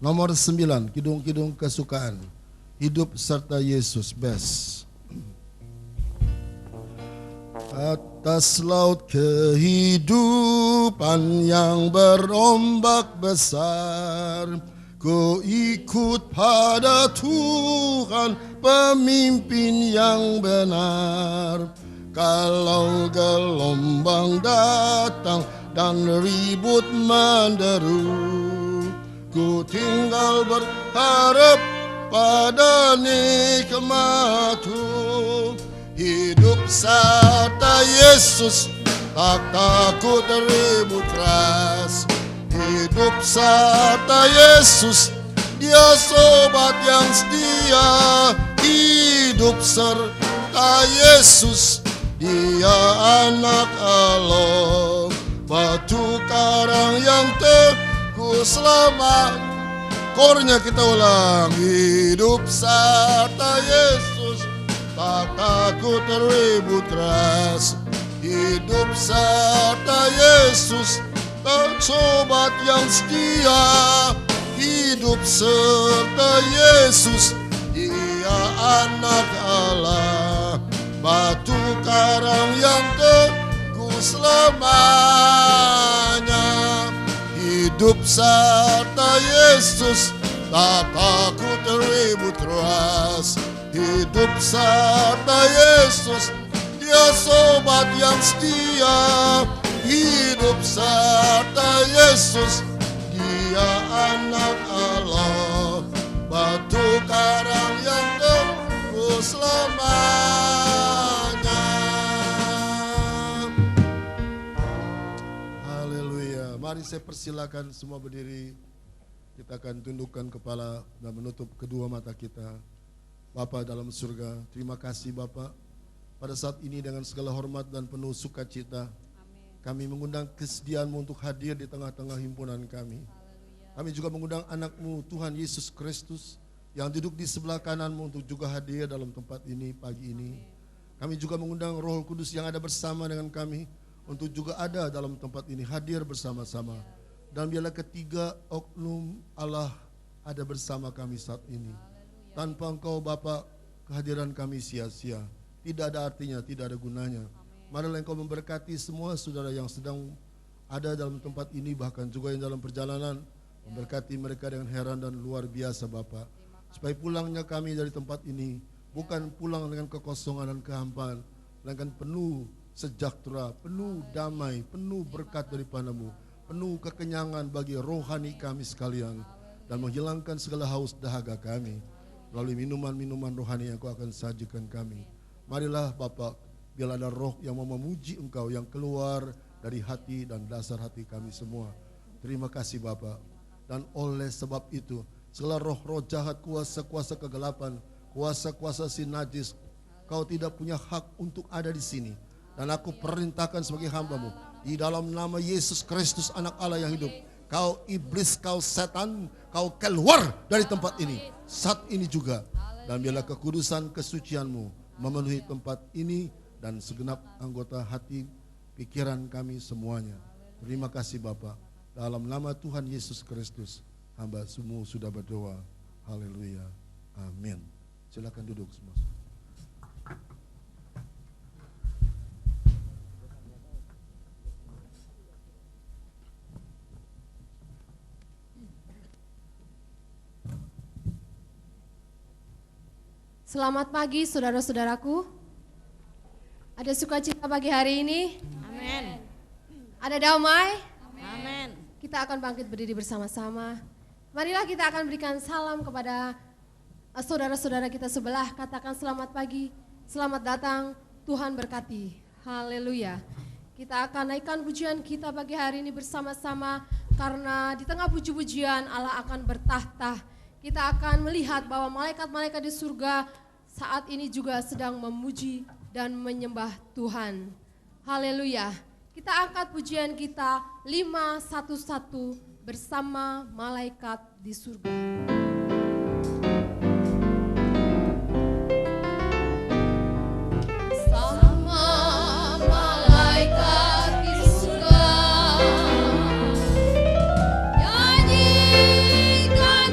Nomor 9, kidung-kidung kesukaan. Hidup serta Yesus, best. Atas laut kehidupan yang berombak besar, ku ikut pada Tuhan, pemimpin yang benar. Kalau gelombang datang dan ribut menderu, ku tinggal berharap pada nikmat-Mu. Hidup serta Yesus, tak takut ribut keras. Hidup serta Yesus, Dia sobat yang setia. Hidup serta Yesus, Dia anak Allah. Batu karang yang teguh selamat. Kornya kita ulang. Hidup serta Yesus, tak takut ribut keras. Hidup serta Yesus, tak sobat yang setia. Hidup serta Yesus, Dia anak Allah. Batu karang yang teguh selamanya. Hidup serta Yesus, tak takut ribut keras. Hidup serta Yesus, Dia sobat yang setia. Hidup serta Yesus, Dia anak Allah. Batu karang yang teguh selamanya. Haleluya. Mari saya persilakan semua berdiri. Kita akan tundukkan kepala dan menutup kedua mata kita. Bapa dalam surga, terima kasih Bapa. Pada saat ini dengan segala hormat dan penuh sukacita, kami mengundang kesediaan-Mu untuk hadir di tengah-tengah himpunan kami. Kami juga mengundang anak-Mu Tuhan Yesus Kristus yang duduk di sebelah kanan-Mu untuk juga hadir dalam tempat ini pagi ini. Kami juga mengundang Roh Kudus yang ada bersama dengan kami untuk juga ada dalam tempat ini, hadir bersama-sama. Dan biarlah ketiga oknum Allah ada bersama kami saat ini. Tanpa Engkau Bapa, kehadiran kami sia-sia. Tidak ada artinya, tidak ada gunanya. Marilah Engkau memberkati semua saudara yang sedang ada dalam tempat ini, bahkan juga yang dalam perjalanan. Memberkati mereka dengan heran dan luar biasa Bapa. Supaya pulangnya kami dari tempat ini bukan pulang dengan kekosongan dan kehampaan, melainkan penuh sejahtera, penuh damai, penuh berkat daripada-Mu, penuh kekenyangan bagi rohani kami sekalian, dan menghilangkan segala haus dahaga kami melalui minuman-minuman rohani yang Kau akan sajikan kami. Marilah Bapa, biarlah ada roh yang mau memuji Engkau yang keluar dari hati dan dasar hati kami semua. Terima kasih Bapa. Dan oleh sebab itu, segala roh-roh jahat, kuasa-kuasa kegelapan, kuasa-kuasa si najis, Kau tidak punya hak untuk ada di sini. Dan aku perintahkan sebagai hamba-Mu, di dalam nama Yesus Kristus anak Allah yang hidup, kau iblis, kau setan, kau keluar dari tempat ini saat ini juga. Dan biarlah kekudusan kesucian-Mu memenuhi tempat ini dan segenap anggota hati pikiran kami semuanya. Terima kasih Bapa. Dalam nama Tuhan Yesus Kristus, hamba semua sudah berdoa. Haleluya. Amin. Silakan duduk semua. Selamat pagi saudara-saudaraku. Ada sukacita pagi hari ini? Amin. Ada damai? Amin. Kita akan bangkit berdiri bersama-sama. Marilah kita akan berikan salam kepada saudara-saudara kita sebelah. Katakan selamat pagi, selamat datang, Tuhan berkati. Haleluya. Kita akan naikkan pujian kita pagi hari ini bersama-sama, karena di tengah puji-pujian Allah akan bertahta. Kita akan melihat bahwa malaikat-malaikat di surga saat ini juga sedang memuji dan menyembah Tuhan. Haleluya. Kita angkat pujian kita 511 bersama malaikat di surga. Nyanyikan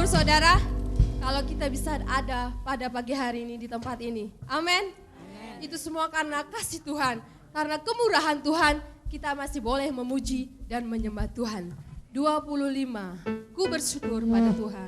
bersyukur saudara kalau kita bisa ada pada pagi hari ini di tempat ini. Amin. Itu semua karena kasih Tuhan, karena kemurahan Tuhan kita masih boleh memuji dan menyembah Tuhan. 25, ku bersyukur pada Tuhan.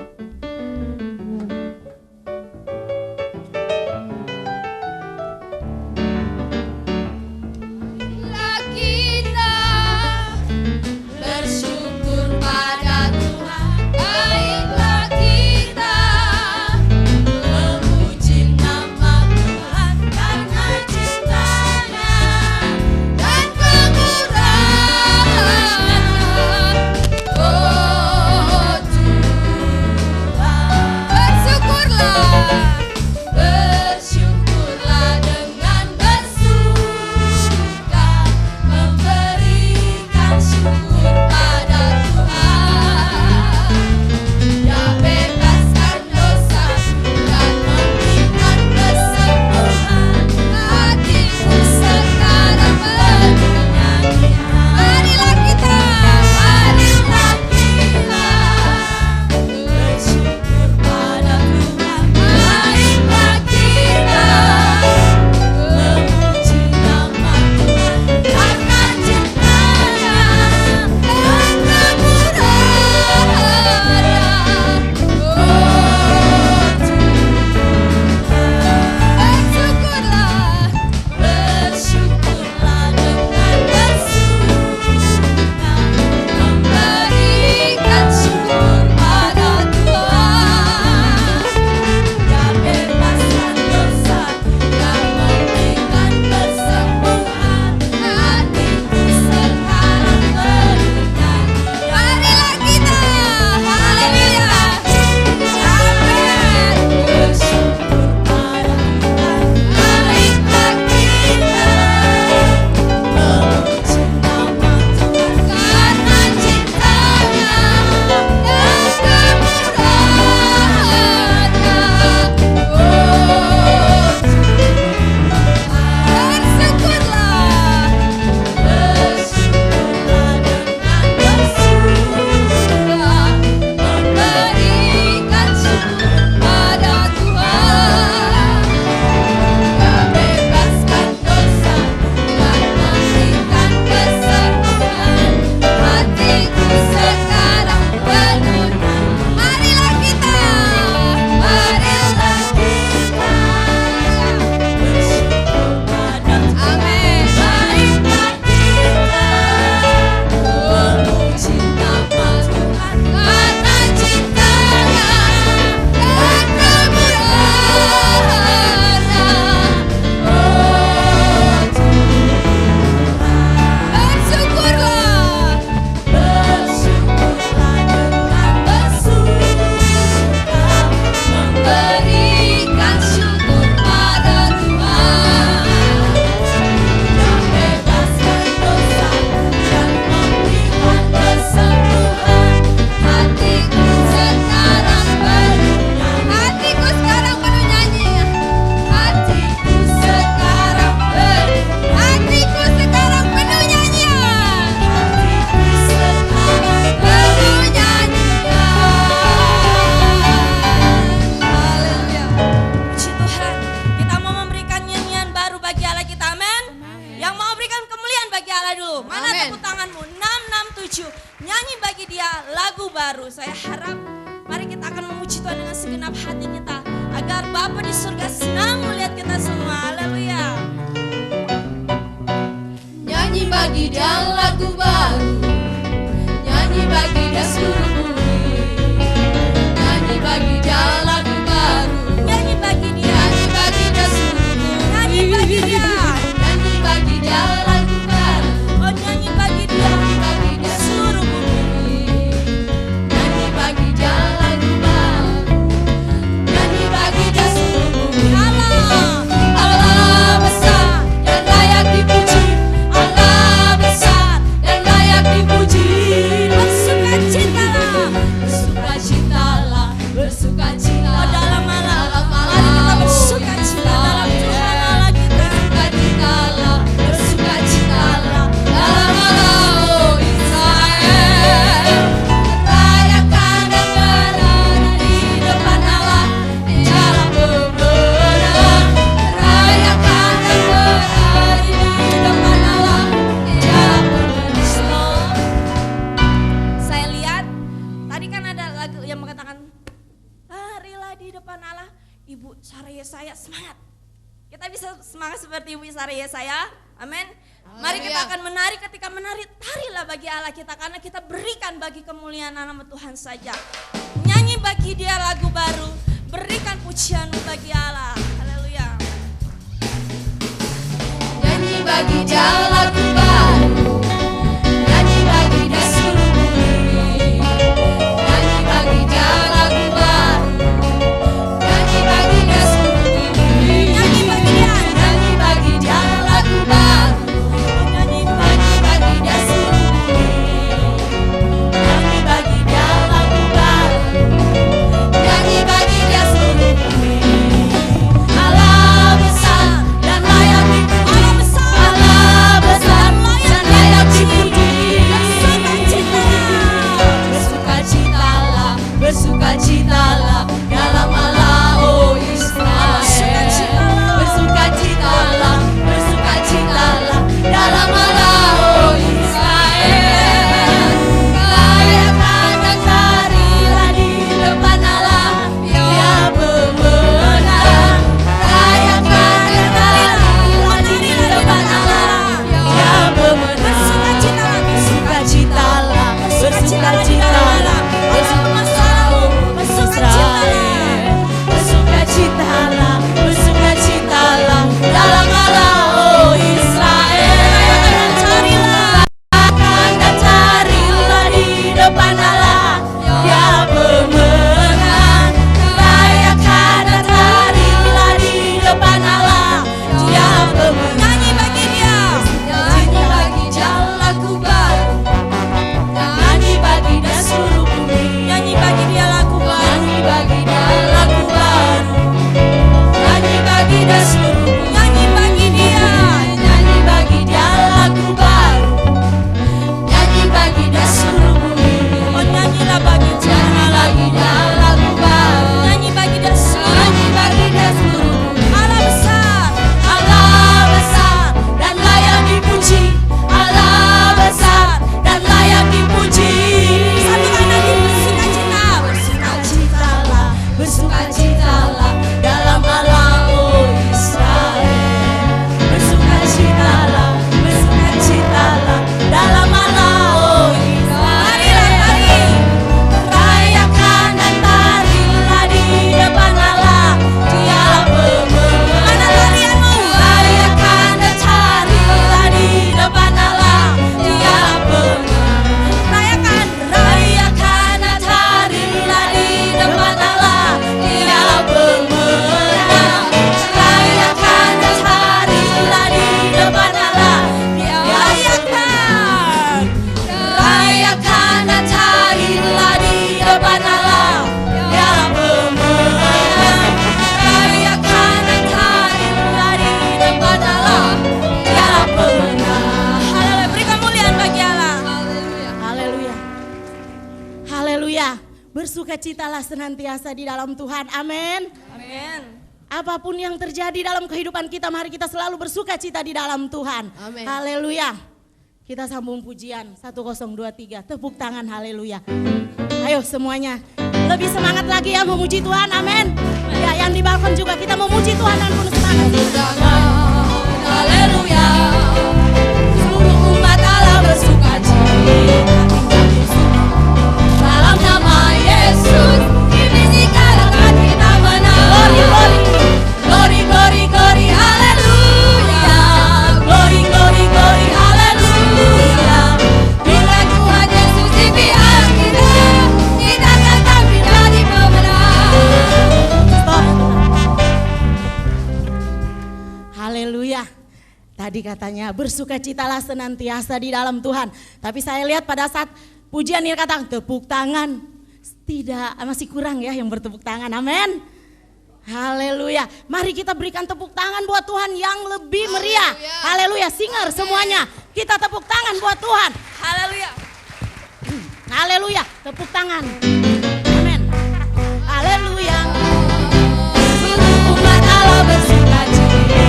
Allah besar, yang layak dipuji. Allah besar. kan ada lagu yang mengatakan, larilah di depan Allah. Ibu Sarah Yesaya semangat. Kita bisa semangat seperti Ibu Sarah Yesaya. Amin. Mari kita akan menari, ketika menari tarilah bagi Allah kita, karena kita berikan bagi kemuliaan nama Tuhan saja. Nyanyi bagi Dia lagu baru, berikan pujianmu bagi Allah. Haleluya. Nyanyi bagi Dia lagu baru, nyanyi bagi Dia seluruh bumi. Nyanyi bagi Dia lagu baru, nyanyi bagi Dia seluruh bumi. Nyanyi bagi Dia, nyanyi bagi Dia lagu baru, nyanyi bagi Dia seluruh bumi. Nyanyi bagi Dia lagu baru, nyanyi bagi Dia seluruh bumi. Allah besar dan layak dipuji. Allah besar dan layak dipuji. Bersukacitalah, bersukacitalah dalam Allah, oh Israel. Bersukacitalah, bersukacitalah dalam Allah, oh Israel. Rayakan dan tarilah di depan Allah, Dia pemenang. Rayakan dan tarilah di depan Allah, Dia pemenang. Bersukacitalah, bersukacitalah, bersukacitalah, Israel. Bersukacitalah, bersukacitalah dalam Allah, oh Israel. Rayakan dan tarilah di depan Allah, Dia pemenang. Rayakan dan tarilah di depan Allah, Dia pemenang. Nyanyi bagi Dia, nyanyi bagi Dia lagu baru, nyanyi bagi Dia seluruh bumi. Nyanyi bagi Dia lagu baru, Nyanyi bagi Dia lagu baru, nyanyi bagi Dia seluruh bumi. nyanyi bagi Dia. Nyanyi bagi Dia lagu baru, nyanyi bagi Dia seluruh bumi. Oh nyanyilah bagi Dia, Nyanyi bagi Dia lagu baru, nyanyi bagi Dia seluruh. nyanyi bagi Dia seluruh bumi. Allah besar, Allah besar dan layak dipuji. Allah besar dan layak dipuji. satukan lagi bersukacita, Bersukacitalah, bersukacitalah dalam Allah, oh Israel. Bersukacitalah, bersukacitalah dalam Allah, oh Israel. Rayakan dan tarilah di depan Allah, Dia pemenang. Mana tarianmu? Rayakan dan tarilah di depan Allah, Dia pemenang. Rayakan, Rayakan dan tarilah di depan Allah, Dia pemenang. Rayakan dan tarilah di depan Allah, Dia rayakan. Rayakan dan tarilah di depan Allah, Dia pemenang. Rayakan dan tarilah di depan Allah, Dia pemenang. haleluya, beri kemuliaan bagi Allah. Haleluya. Haleluya. Bersukacitalah senantiasa di dalam Tuhan. Amin. Amin. Apapun yang terjadi dalam kehidupan kita, mari kita selalu bersukacita di dalam Tuhan. Amin. Haleluya. Kita sambung pujian 1023. Tepuk tangan, haleluya. Ayo semuanya lebih semangat lagi ya memuji Tuhan. Amin. Ya, yang di balkon juga kita memuji Tuhan dan penuh semangat. Haleluya. Seluruh umat Allah bersukacita. Dalam nama Yesus, iblis dikalahkan, kita menang. Glory, glory, glory, glory, glory, haleluya. Glory, glory, glory, haleluya. Bila Tuhan Yesus di pihak kita, kita tetap menjadi pemenang. Stop. Haleluya. Tadi katanya bersukacitalah senantiasa di dalam Tuhan. Tapi saya lihat pada saat pujian ini kata tepuk tangan. Tidak, masih kurang ya yang bertepuk tangan. Amin. Haleluya. Mari kita berikan tepuk tangan buat Tuhan yang lebih meriah. Haleluya. Singer semuanya. Kita tepuk tangan buat Tuhan. Haleluya. Haleluya. Tepuk tangan. Amin. Haleluya. Seluruh umat Allah bersukacita.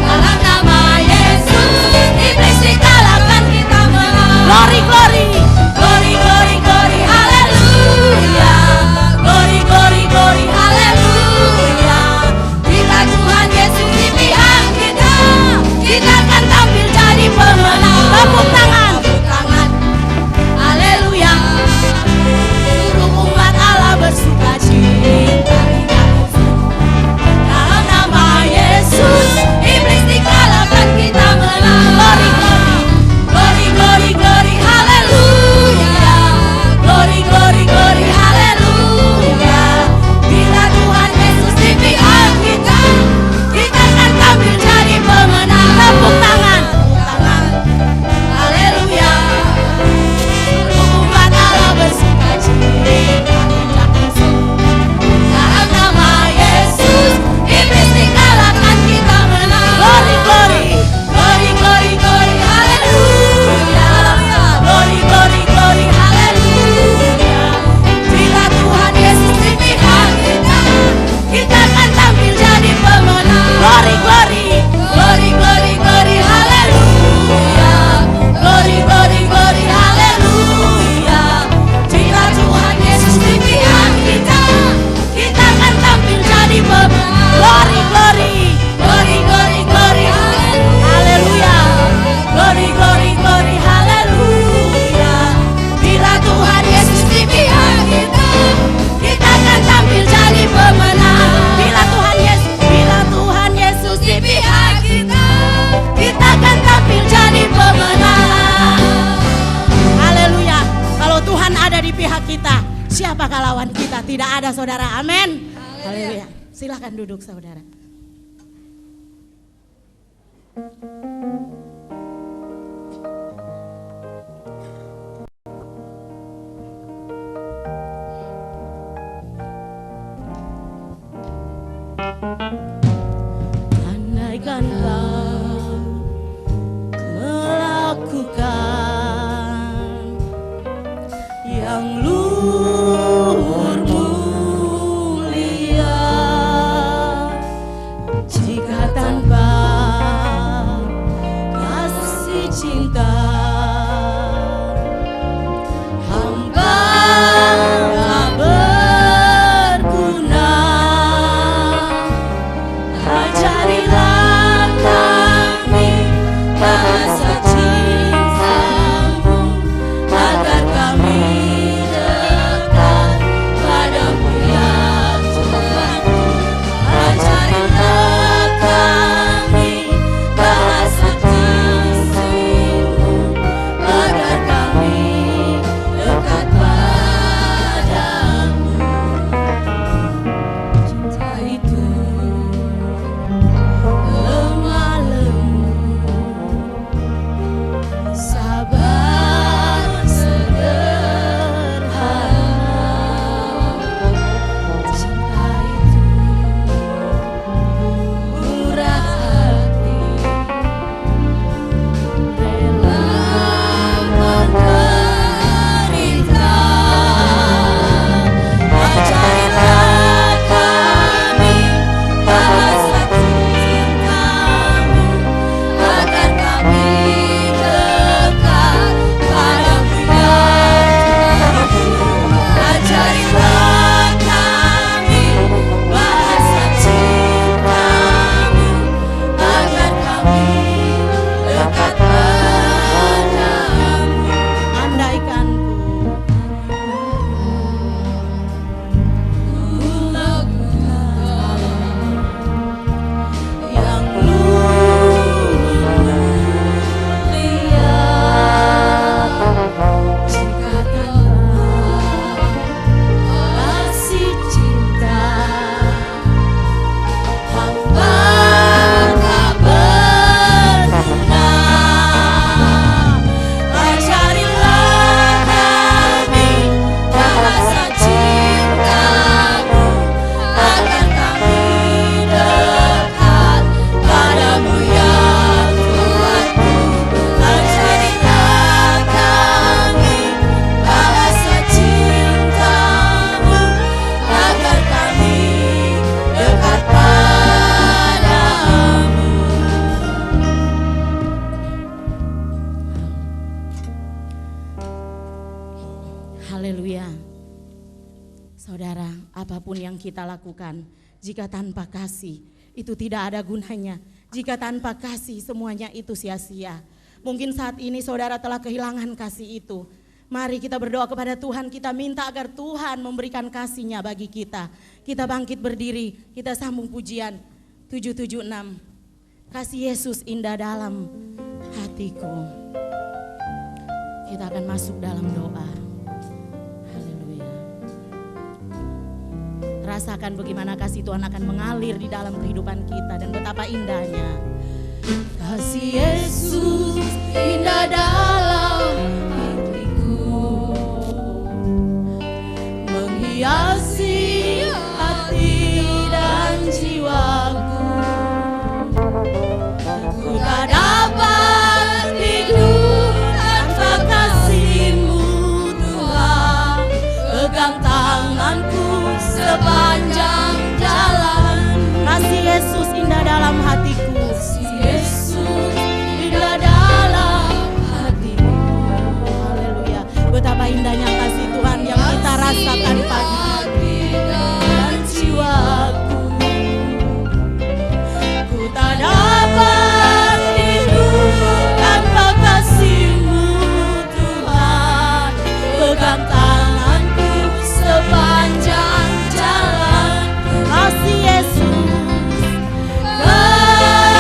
Dalam nama Yesus, iblis dikalahkan, kita menang. Glory, glory, glory, glory, kita, siapakah lawan kita? Tidak ada saudara, amin. Haleluya. Silahkan duduk saudara. Andaikan kau melakukan yang luhur mulia, jika tanpa kasih cinta hamba tak berguna. Ajarilah kami bahasa cinta-Mu, agar kami dekat padamu ya Tuhanku. Ajarilah kami bahasa kasih-Mu, agar kami dekat padamu. Cinta itu lemah lembut, sabar sederhana. Cinta itu murah hati, rela menderita. Ajarilah kami bahasa cinta-Mu, agar kami dekat padamu ya Tuhanku. Ajarilah kami bahasa cinta-Mu, agar kami dekat padamu. Andaikan yang mulia, jika tanpa kasih cinta hamba tak berguna. Ajarilah kami bahasa cinta-Mu, agar kami dekat padamu ya Tuhanku. Ajarilah kami bahasa cinta-Mu, agar kami dekat padamu. Haleluya. Saudara, apapun yang kita lakukan, jika tanpa kasih, itu tidak ada gunanya. Jika tanpa kasih, semuanya itu sia-sia. Mungkin saat ini saudara telah kehilangan kasih itu. Mari kita berdoa kepada Tuhan, kita minta agar Tuhan memberikan kasih-Nya bagi kita. Kita bangkit berdiri, kita sambung pujian 776. Kasih Yesus indah dalam hatiku. Kita akan masuk dalam doa. Haleluya. Rasakan bagaimana kasih Tuhan akan mengalir di dalam kehidupan kita dan betapa indahnya. Kasih Yesus indah dalam hatiku, menghiasi hati dan jiwaku. Ku tak dapat hidup tanpa kasih-Mu Tuhan. Pegang tanganku sepanjang jalan. Kasih Yesus indah dalam hatiku. Kasih Yesus indah dalam hatiku. Haleluya. Betapa indahnya kasih Tuhan yang kita rasakan pagi dan jiwaku. Ku tak dapat hidup tanpa kasih-Mu Tuhan. Pegang tanganku sepanjang jalan. Kasih Yesus, kasih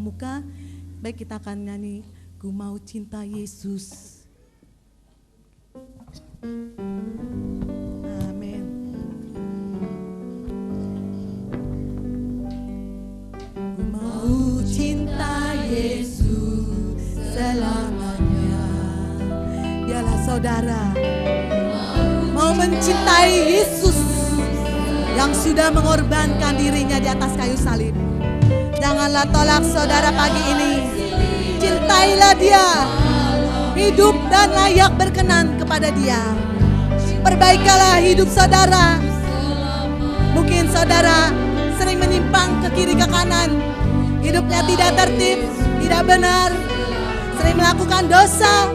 pramuka. Baik, kita akan nyanyi Ku Mau Cinta Yesus. Amin. Ku mau cinta Yesus selamanya. Biarlah saudara mau mencintai Yesus yang sudah mengorbankan dirinya di atas kayu salib. Janganlah tolak saudara pagi ini. Cintailah dia. Hidup dan layak berkenan kepada dia. Perbaikilah hidup saudara. Mungkin saudara sering menyimpang ke kiri ke kanan. Hidupnya tidak tertib, tidak benar. Sering melakukan dosa,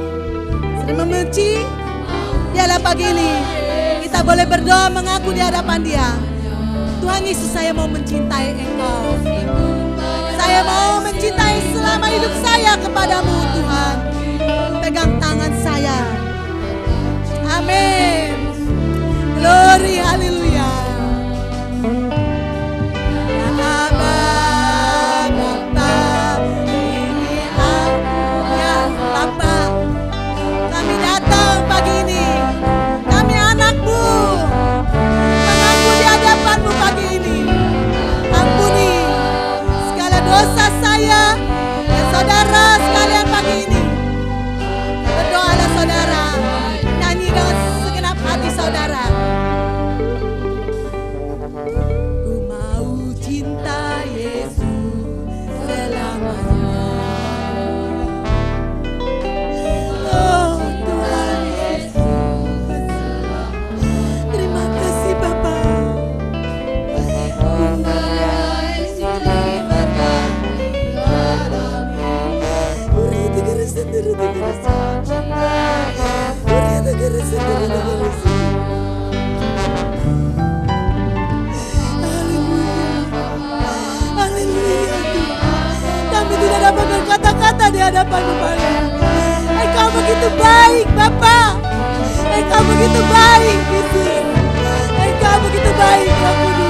sering membenci. Biarlah pagi ini kita boleh berdoa mengaku di hadapan dia. Tuhan Yesus, saya mau mencintai Engkau. Saya mau mencintai selama hidup saya kepadamu Tuhan. Pegang tangan saya. Amin. Glory, haleluya. Ya Aba, Bapa, ini aku ya Bapa. Kami datang pagi ini. Kami anakmu. Mengaku di hadapanmu pagi ini. Ampuni segala dosa saya dan saudara sekalian pagi ini. Berdoalah saudara. Nyanyi dengan segenap hati saudara. Ku mau cinta Yesus selamanya. Oh Tuhan Yesus, terima kasih Bapa. Haleluya Tuhan. Kami tidak dapat berkata-kata di hadapan-Mu Bapa. Engkau begitu baik Bapa. Engkau begitu baik Yesus. Engkau begitu baik ya Kudus.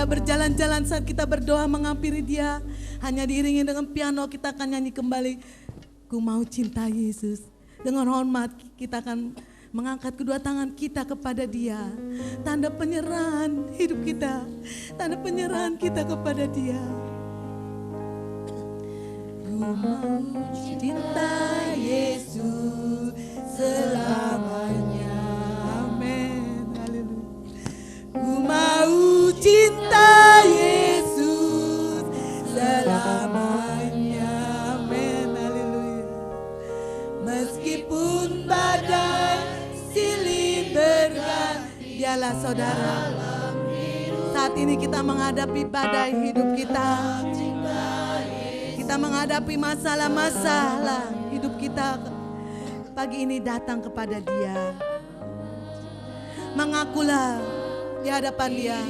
Berjalan-jalan saat kita berdoa menghampiri dia, hanya diiringi dengan piano, kita akan nyanyi kembali Ku Mau Cinta Yesus. Dengan hormat kita akan mengangkat kedua tangan kita kepada dia, tanda penyerahan hidup kita, tanda penyerahan kita kepada dia. Ku mau cinta Yesus selamanya. Amin. Haleluya. Ku mau cinta Yesus selamanya. Amin. Haleluya. Meskipun badai silih berganti. Dialah saudara. Saat ini kita menghadapi badai hidup kita. Kita menghadapi masalah-masalah hidup kita. Pagi ini datang kepada dia. Mengakulah di hadapan dia.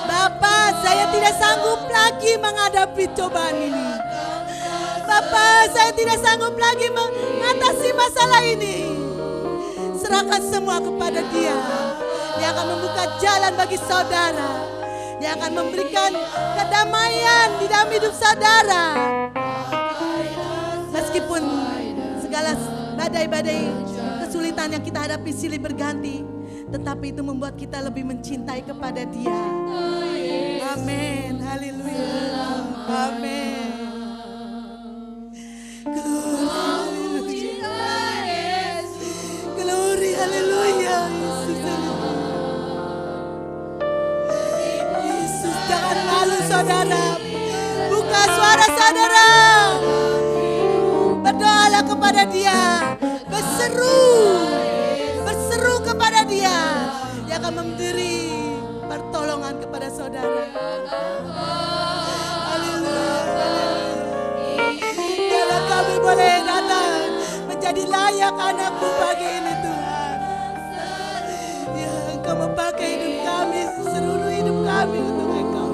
Bapa, saya tidak sanggup lagi menghadapi cobaan ini. Bapa, saya tidak sanggup lagi mengatasi masalah ini. Serahkan semua kepada dia. Dia akan membuka jalan bagi saudara. Dia akan memberikan kedamaian di dalam hidup saudara. Meskipun segala badai-badai kesulitan yang kita hadapi silih berganti, tetapi itu membuat kita lebih mencintai kepada dia. Amin. Haleluya. Amin. Glory. Haleluya. Yesus, jangan malu saudara. Buka suara saudara. menjadi layak anakmu pagi ini Tuhan. Ya, Engkau memakai hidup kami, seluruh hidup kami untuk Engkau.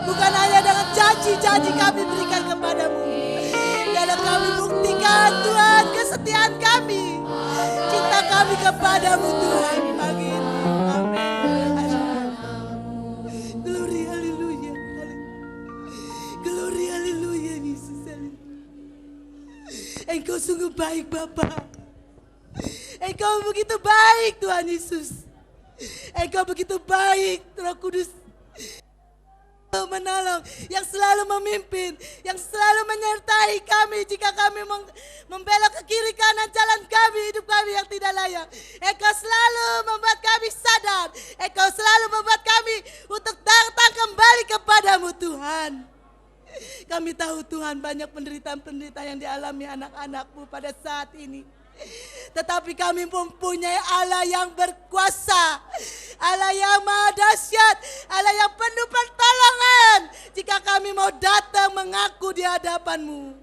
Bukan hanya dengan janji-janji kami berikan kepadamu. Dalam kami buktikan Tuhan kesetiaan kami. Cinta kami kepadamu Tuhan pagi ini. Amin. Glory, haleluya. Glory, haleluya Yesus. Engkau sungguh baik Bapa. Engkau begitu baik Tuhan Yesus. Engkau begitu baik Roh Kudus. Menolong, yang selalu memimpin, yang selalu menyertai kami jika kami membelok ke kiri kanan jalan kami, hidup kami yang tidak layak. Engkau selalu membuat kami sadar, Engkau selalu membuat kami untuk datang kembali kepadamu Tuhan. Kami tahu Tuhan banyak penderitaan-penderitaan yang dialami anak-anakmu pada saat ini. Tetapi kami mempunyai Allah yang berkuasa, Allah yang maha dahsyat, Allah yang penuh pertolongan. Jika kami mau datang mengaku di hadapan-Mu,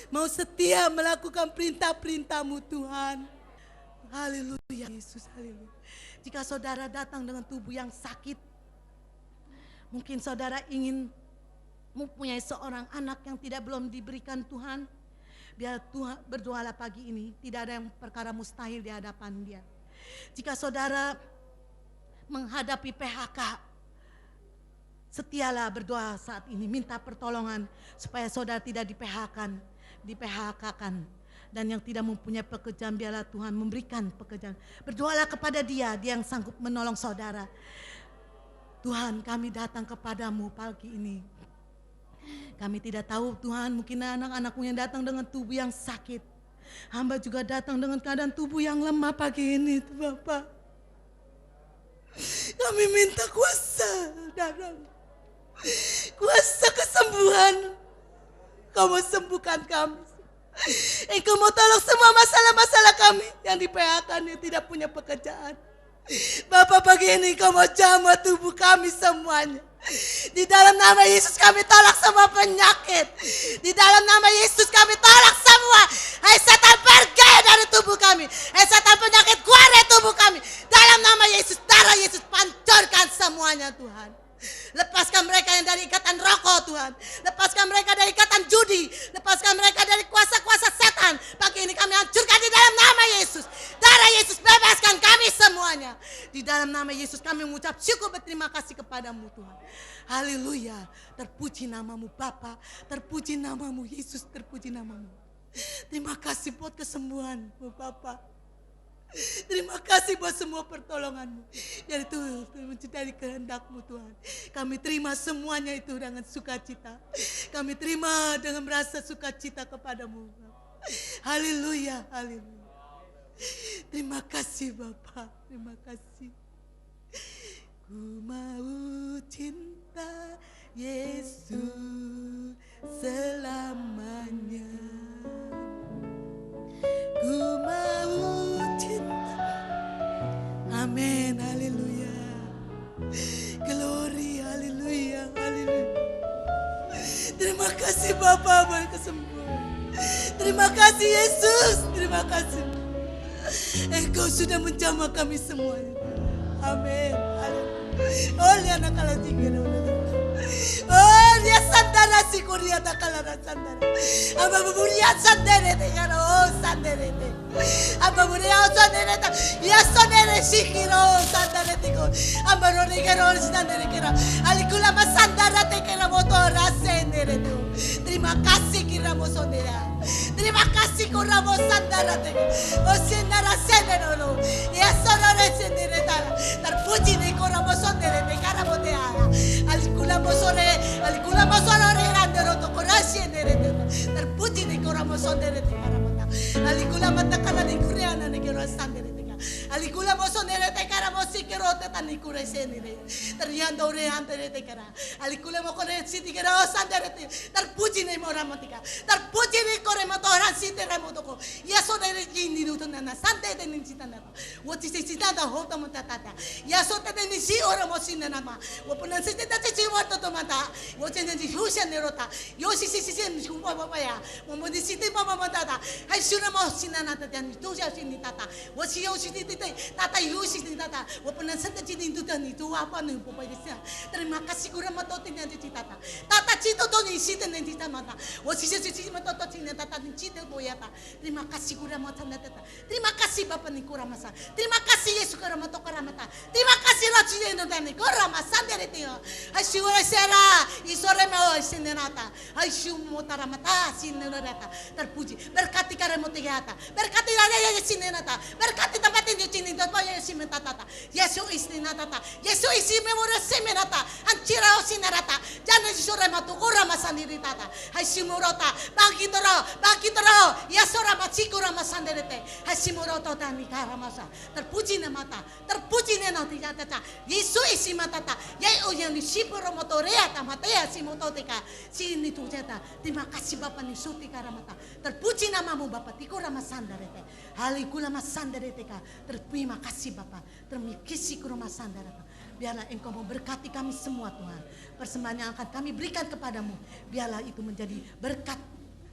mau setia melakukan perintah-perintah-Mu Tuhan. Haleluya Yesus, haleluya. Jika saudara datang dengan tubuh yang sakit, mungkin saudara ingin mempunyai seorang anak yang belum diberikan Tuhan. Biar Tuhan berdoalah pagi ini, tidak ada yang perkara mustahil di hadapan Dia. Jika saudara menghadapi PHK, setialah berdoa saat ini, minta pertolongan supaya saudara tidak di-PHK-kan. Dan yang tidak mempunyai pekerjaan, biarlah Tuhan memberikan pekerjaan. Berdoalah kepada Dia, Dia yang sanggup menolong saudara. Tuhan, kami datang kepadamu pagi ini. Kami tidak tahu Tuhan, mungkin anak-anakmu yang datang dengan tubuh yang sakit. Hamba juga datang dengan keadaan tubuh yang lemah pagi ini Bapak. Kami minta kuasa dalam kuasa kesembuhan. Kau mau sembuhkan kami. Engkau mau tolong semua masalah-masalah kami yang di PHK yang tidak punya pekerjaan. Bapak pagi ini kau mau jamah tubuh kami semuanya. Di dalam nama Yesus kami tolak semua penyakit. Di dalam nama Yesus kami tolak semua. Hai setan, pergi dari tubuh kami. Hai setan penyakit, keluar dari tubuh kami. Dalam nama Yesus, darah Yesus pancurkan semuanya Tuhan. Lepaskan mereka yang dari ikatan rokok Tuhan. Lepaskan mereka dari ikatan judi. Lepaskan mereka dari kuasa-kuasa setan. Pagi ini kami hancurkan di dalam nama Yesus. Darah Yesus bebaskan kami semuanya. Di dalam nama Yesus kami mengucap syukur berterima kasih kepadamu Tuhan. Haleluya. Terpuji namamu Bapa. Terpuji namamu Yesus. Terpuji namamu. Terima kasih buat kesembuhanmu Bapa. Terima kasih buat semua pertolonganmu. Dari Tuhan mencintai kehendak-Mu Tuhan. Kami terima semuanya itu dengan sukacita. Kami terima dengan rasa sukacita kepadamu. Haleluya, haleluya. Terima kasih Bapa, terima kasih. Ku mau cinta Yesus selamanya. Ku mau cinta. Amin, haleluya. Glory, haleluya, haleluya. Terima kasih Bapa buat kesembuhan. Terima kasih Yesus, terima kasih. Engkau sudah menjamah kami semuanya. Amin, haleluya. Oh, lihat nakala tinggi. Oh, dia sandara si kuria takala sandara. Aba buria sandere te kana oh sandere te. Aba buria sandere te. Ya sandere sikiro sandere te ko. Aba no regero sandere kira. Alikula masandara te kira motora sandere te. Terima kasih kira mosondera. Terima kasih kira mosandara te. Oh sandara sandere no. Ya sandere sandere ta. Terpuji ni kira mosondere te kara motea. Alikula mosore randero to korasi nerete. Terpuji ni kora mosondere te karamota. Alikula matakala ni kuriana ni kero sandere te. Alikula mosondere te karamosi kero te tani kure senire. Teriando ore antere te kara. Alikula mo kore siti kero sandere te. Terpuji ni moramotika. Terpuji ni kore motoran siti remotoko. Yeso dari jini itu nana santai dan cita nana. Wati cita dah hota mata tata. Ya sota dan si orang mosin nana ma. Wapunan cita cita cita to mata. Wati nanti hujan nerota. Yo si jumpa bapa ya. Memodi cita mama tata. Hai sura mosin nana tata dan tu jauh sini tata. Wati yo si tata tata yo si tata. Wapunan cita cita itu dan itu apa nih bapa ya. Terima kasih kurang mata tu nanti cita tata. Tata cita tu ni cita nanti cita mata. Wati cita mata tu cita tata cita boyata. Terima kasih kurang mata tata. Terima kasih Bapa ni kurang masa. Terima kasih Yesus kurang mata kurang mata. Terima kasih Roh Cina notani kurang masa dari tio. Asyik sera isore mau sinenata. Asyik mutara mata sinenata. Terpuji. Berkati karena mutigata. Berkati raya sinenata. Berkati tempat ini cini tempat yang simenata. Yesus istinata. Yesus isi memori semenata. Ancira sinenata. Jangan isore mau kurang masa diri tata. Asyik murota. Bagi tero. Ya sora maciku rama sanderete. Hasimoroto tani karamasa. Terpuji nama ta. Terpuji nama tidak tata. Yesus isi mata ta. Ya yang disipuro motorea ta matea si mototika. Sini tu jata. Terima kasih Bapa ni suti karamata. Terpuji namamu Bapa tiku rama sanderete. Halikula masanderete ka. Terima kasih Bapa. Termikisi kurama sanderete. Biarlah Engkau memberkati kami semua Tuhan. Persembahan yang akan kami berikan kepadamu. Biarlah itu menjadi berkat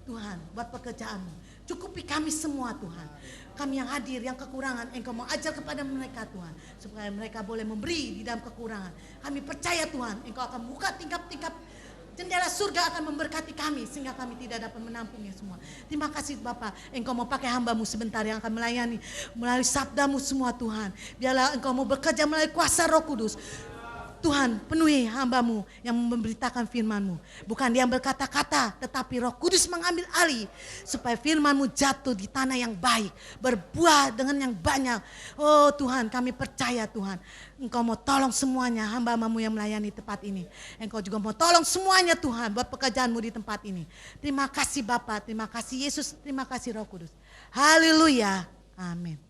Tuhan buat pekerjaanmu. Cukupi kami semua Tuhan. Kami yang hadir, yang kekurangan, Engkau mau ajar kepada mereka Tuhan. Supaya mereka boleh memberi di dalam kekurangan. Kami percaya Tuhan, Engkau akan buka tingkap-tingkap jendela surga akan memberkati kami. Sehingga kami tidak dapat menampungnya semua. Terima kasih Bapak, Engkau mau pakai hamba-Mu sebentar yang akan melayani. Melalui sabda-Mu semua Tuhan. Biarlah Engkau mau bekerja melalui kuasa Roh Kudus. Tuhan, penuhi hamba-Mu yang memberitakan firman-Mu. Bukan dia yang berkata-kata, tetapi Roh Kudus mengambil alih. Supaya firman-Mu jatuh di tanah yang baik. Berbuah dengan yang banyak. Oh Tuhan, kami percaya Tuhan. Engkau mau tolong semuanya hamba-Mu yang melayani tempat ini. Engkau juga mau tolong semuanya Tuhan buat pekerjaan-Mu di tempat ini. Terima kasih Bapa, terima kasih Yesus, terima kasih Roh Kudus. Haleluya. Amin.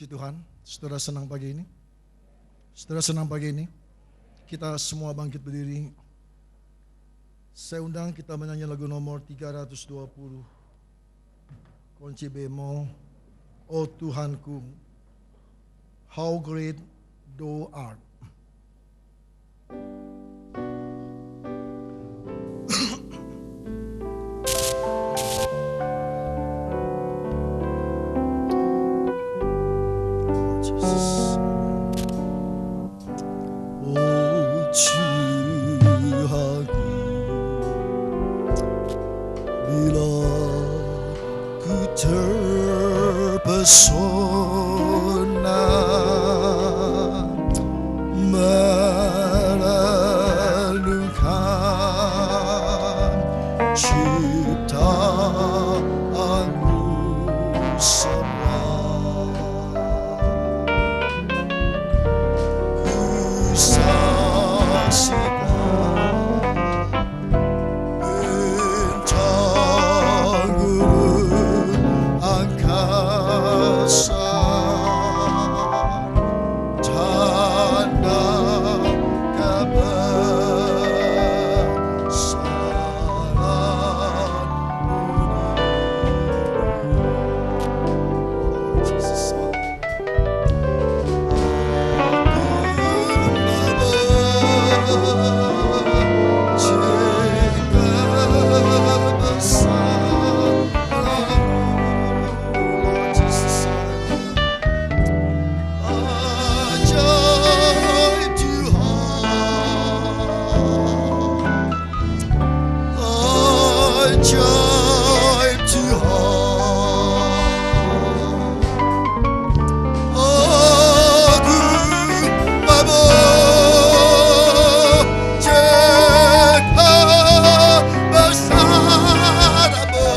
Tuhan, saudara senang pagi ini? Saudara senang pagi ini? Kita semua bangkit berdiri. Saya undang kita menyanyi lagu nomor 320. Kunci bemol, oh Tuhanku. how great thou art. Terpesona merenungkan ciptaanmu semua. Ku saksikan bintang gurun angkasa, tanda kebesaran-Mu. Jesus. Ajaib Tuhan, aku memuji kebesaran-Mu.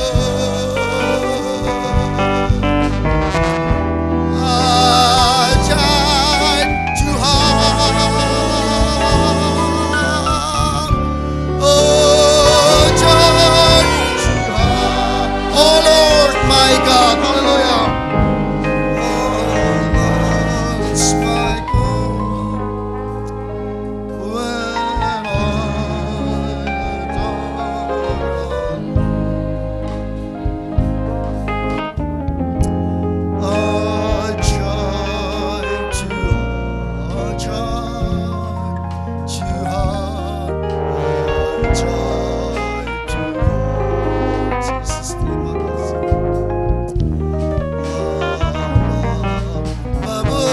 Ajaib Tuhan, ajaib Tuhan. Oh Lord my God, hallelujah. Oh Lord my God, when I ajaib Tuhan, ajaib Tuhan, ajaib Tuhan. Jesus, terima kasih. Memuji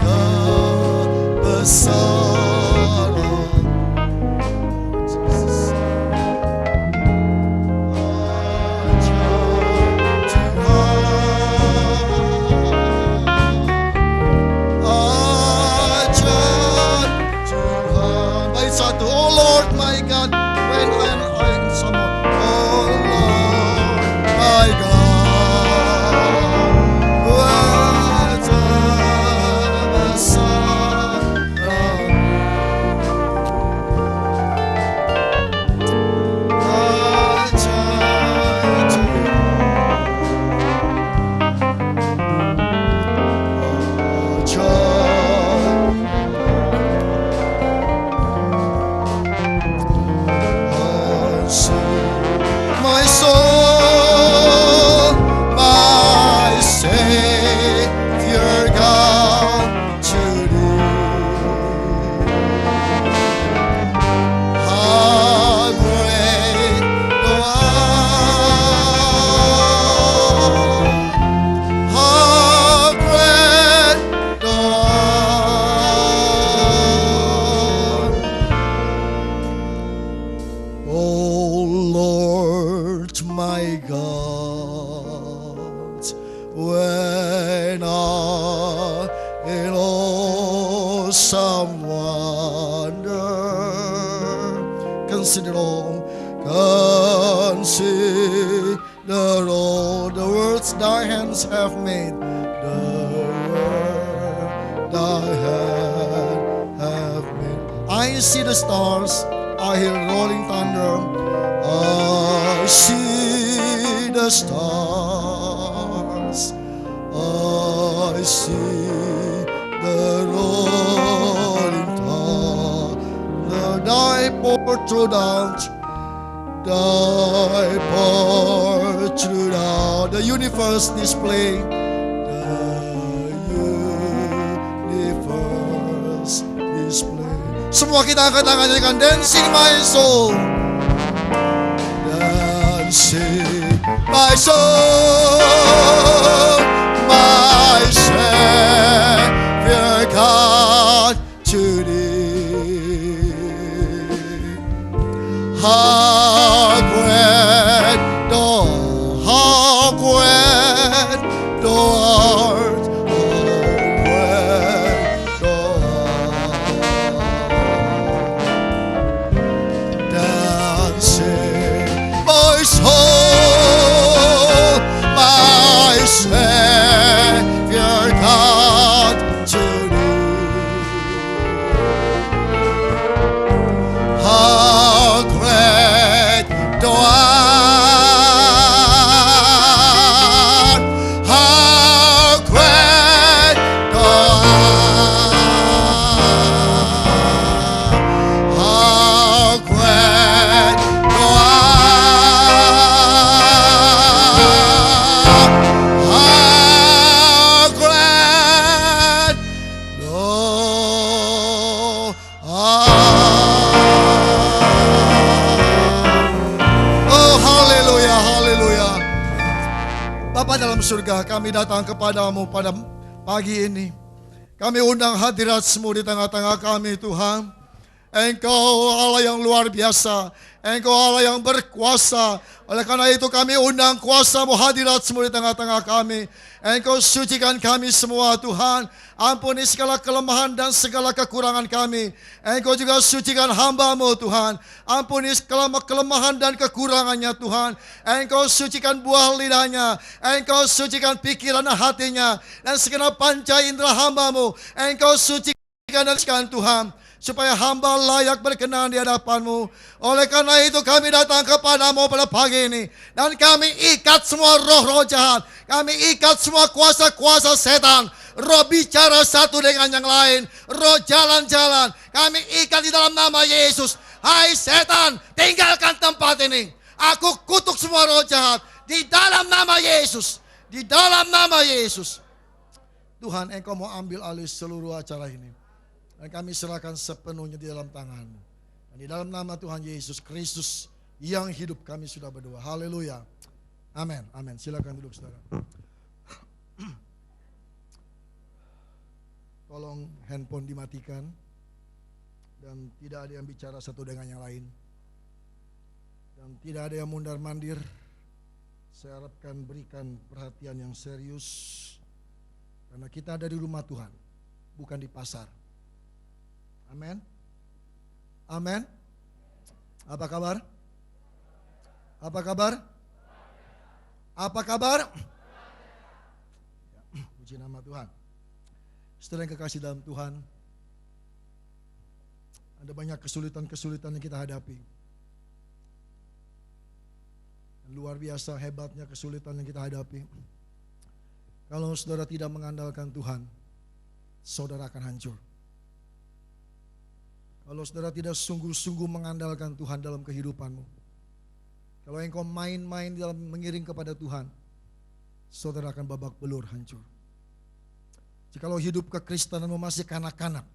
kebesaran-Mu. Jesus. Baik satu. Oh Lord my God, when I am someone. Oh Lord my God, when my soul, my Savior God, to Thee. How great Thou art! How great Thou art! Oh Lord my God, when I in awesome wonder consider all the words Thy hands have made, the word Thy hand have made. I see the stars, I hear rolling thunder, I see the stars, I see the rolling thunder. Thy portal down, Thy portal throughout the universe display. Semua kita angkat tangannya dengan dancing my soul. Dancing my soul, my Savior God to thee. How great thou art, Savior God to thee. How great thou art, how great thou art, how great thou Bapa dalam surga, kami datang kepadamu pada pagi ini. Kami undang hadirat-Mu di tengah-tengah kami, Tuhan. Engkau Allah yang luar biasa, Engkau Allah yang berkuasa. Oleh karena itu kami undang kuasa-Mu, hadirat-Mu di tengah-tengah kami. Engkau sucikan kami semua, Tuhan. Ampuni segala kelemahan dan segala kekurangan kami. Engkau juga sucikan hamba-Mu, Tuhan. Ampuni segala kelemahan dan kekurangannya, Tuhan. Engkau sucikan buah lidahnya. Engkau sucikan pikiran dan hatinya. Dan segenap panca indera hamba-Mu. Engkau sucikan dan sucikan, Tuhan. Supaya hamba layak berkenan di hadapan-Mu. Oleh karena itu kami datang kepadamu pada pagi ini. Dan kami ikat semua roh-roh jahat. Kami ikat semua kuasa-kuasa setan. Roh bicara satu dengan yang lain. Roh jalan-jalan. Kami ikat di dalam nama Yesus. Hai setan, tinggalkan tempat ini. Aku kutuk semua roh jahat. Di dalam nama Yesus. Di dalam nama Yesus. Tuhan, Engkau mau ambil alih seluruh acara ini. Dan kami serahkan sepenuhnya di dalam tangan-Mu. Dan di dalam nama Tuhan Yesus Kristus yang hidup kami sudah berdoa. Haleluya. Amin. Amin. Silakan duduk, saudara. Tolong handphone dimatikan. Dan tidak ada yang bicara satu dengan yang lain. Dan tidak ada yang mundar-mandir. Saya harapkan berikan perhatian yang serius. Karena kita ada di rumah Tuhan, bukan di pasar. Amin. Amin. Apa kabar? Apa kabar? Apa kabar? Ya, puji nama Tuhan. Saudara yang kekasih dalam Tuhan, ada banyak kesulitan-kesulitan yang kita hadapi. Dan luar biasa hebatnya kesulitan yang kita hadapi. Kalau saudara tidak mengandalkan Tuhan, saudara akan hancur. Kalau saudara tidak sungguh-sungguh mengandalkan Tuhan dalam kehidupanmu, kalau engkau main-main dalam mengiring kepada Tuhan, saudara akan babak belur hancur. Jikalau hidup kekristenanmu masih kanak-kanak,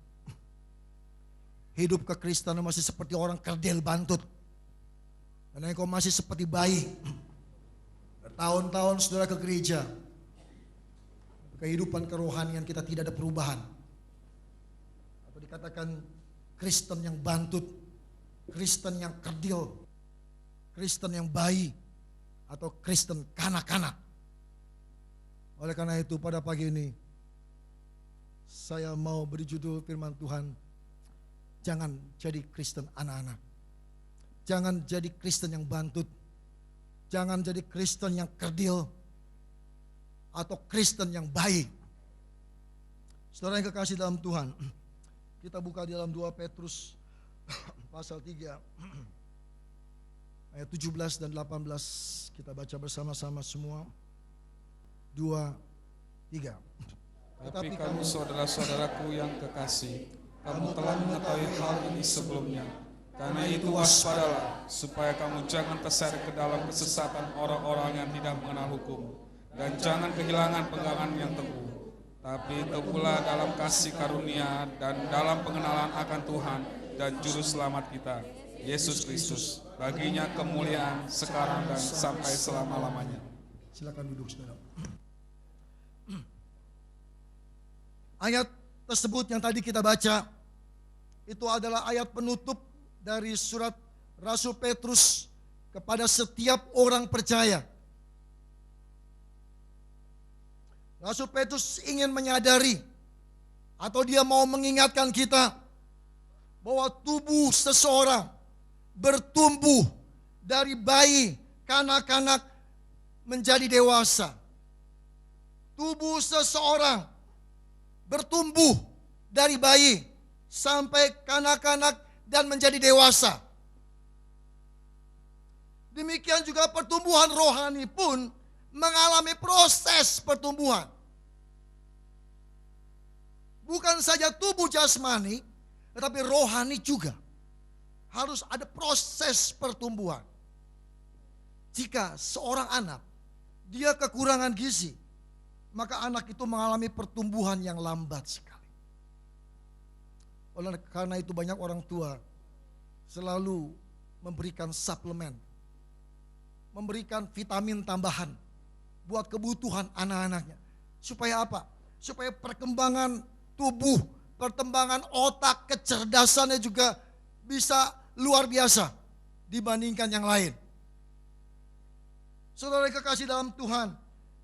hidup kekristenanmu masih seperti orang kerdil bantut, dan engkau masih seperti bayi, bertahun-tahun saudara ke gereja, kehidupan kerohanian kita tidak ada perubahan, atau dikatakan Kristen yang bantut, Kristen yang kerdil, Kristen yang bayi, atau Kristen kanak-kanak. Oleh karena itu pada pagi ini, saya mau beri judul firman Tuhan, jangan jadi Kristen anak-anak. Jangan jadi Kristen yang bantut. Jangan jadi Kristen yang kerdil, atau Kristen yang bayi. Saudara yang kekasih dalam Tuhan, kita buka di dalam 2 Petrus pasal 3 ayat 17 dan 18. Kita baca bersama-sama semua. 2, 3. Tetapi kamu saudara-saudaraku yang kekasih, kamu telah mengetahui hal ini sebelumnya. Karena itu waspadalah, supaya kamu jangan terseret ke dalam kesesatan orang-orang yang tidak mengenal hukum, dan jangan kehilangan pegangan yang teguh. Tapi teguhlah dalam kasih karunia dan dalam pengenalan akan Tuhan dan Juru Selamat kita, Yesus Kristus. Baginya kemuliaan sekarang dan sampai selama-lamanya. Silakan duduk, saudara. Ayat tersebut yang tadi kita baca, itu adalah ayat penutup dari surat Rasul Petrus kepada setiap orang percaya. Rasul Petrus ingin menyadari, atau dia mau mengingatkan kita, bahwa tubuh seseorang bertumbuh dari bayi, kanak-kanak menjadi dewasa. Tubuh seseorang bertumbuh dari bayi sampai kanak-kanak dan menjadi dewasa. Demikian juga pertumbuhan rohani pun mengalami proses pertumbuhan. Bukan saja tubuh jasmani, tetapi rohani juga harus ada proses pertumbuhan. Jika seorang anak dia kekurangan gizi, maka anak itu mengalami pertumbuhan yang lambat sekali. Oleh karena itu banyak orang tua selalu memberikan suplemen, memberikan vitamin tambahan buat kebutuhan anak-anaknya. Supaya apa? Supaya perkembangan tubuh, perkembangan otak, kecerdasannya juga bisa luar biasa dibandingkan yang lain. Saudara yang kekasih dalam Tuhan,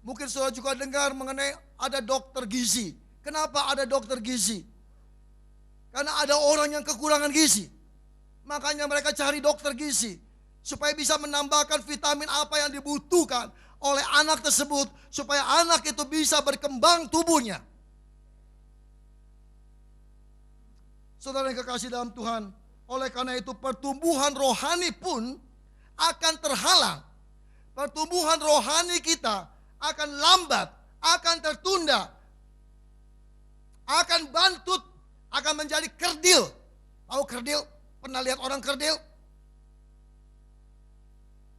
mungkin saudara juga dengar mengenai ada dokter gizi. Kenapa ada dokter gizi? Karena ada orang yang kekurangan gizi. Makanya mereka cari dokter gizi supaya bisa menambahkan vitamin apa yang dibutuhkan oleh anak tersebut, supaya anak itu bisa berkembang tubuhnya. Saudara yang kekasih dalam Tuhan, oleh karena itu pertumbuhan rohani pun akan terhalang. Pertumbuhan rohani kita akan lambat, akan tertunda, akan bantut, akan menjadi kerdil. Tahu kerdil? Pernah lihat orang kerdil?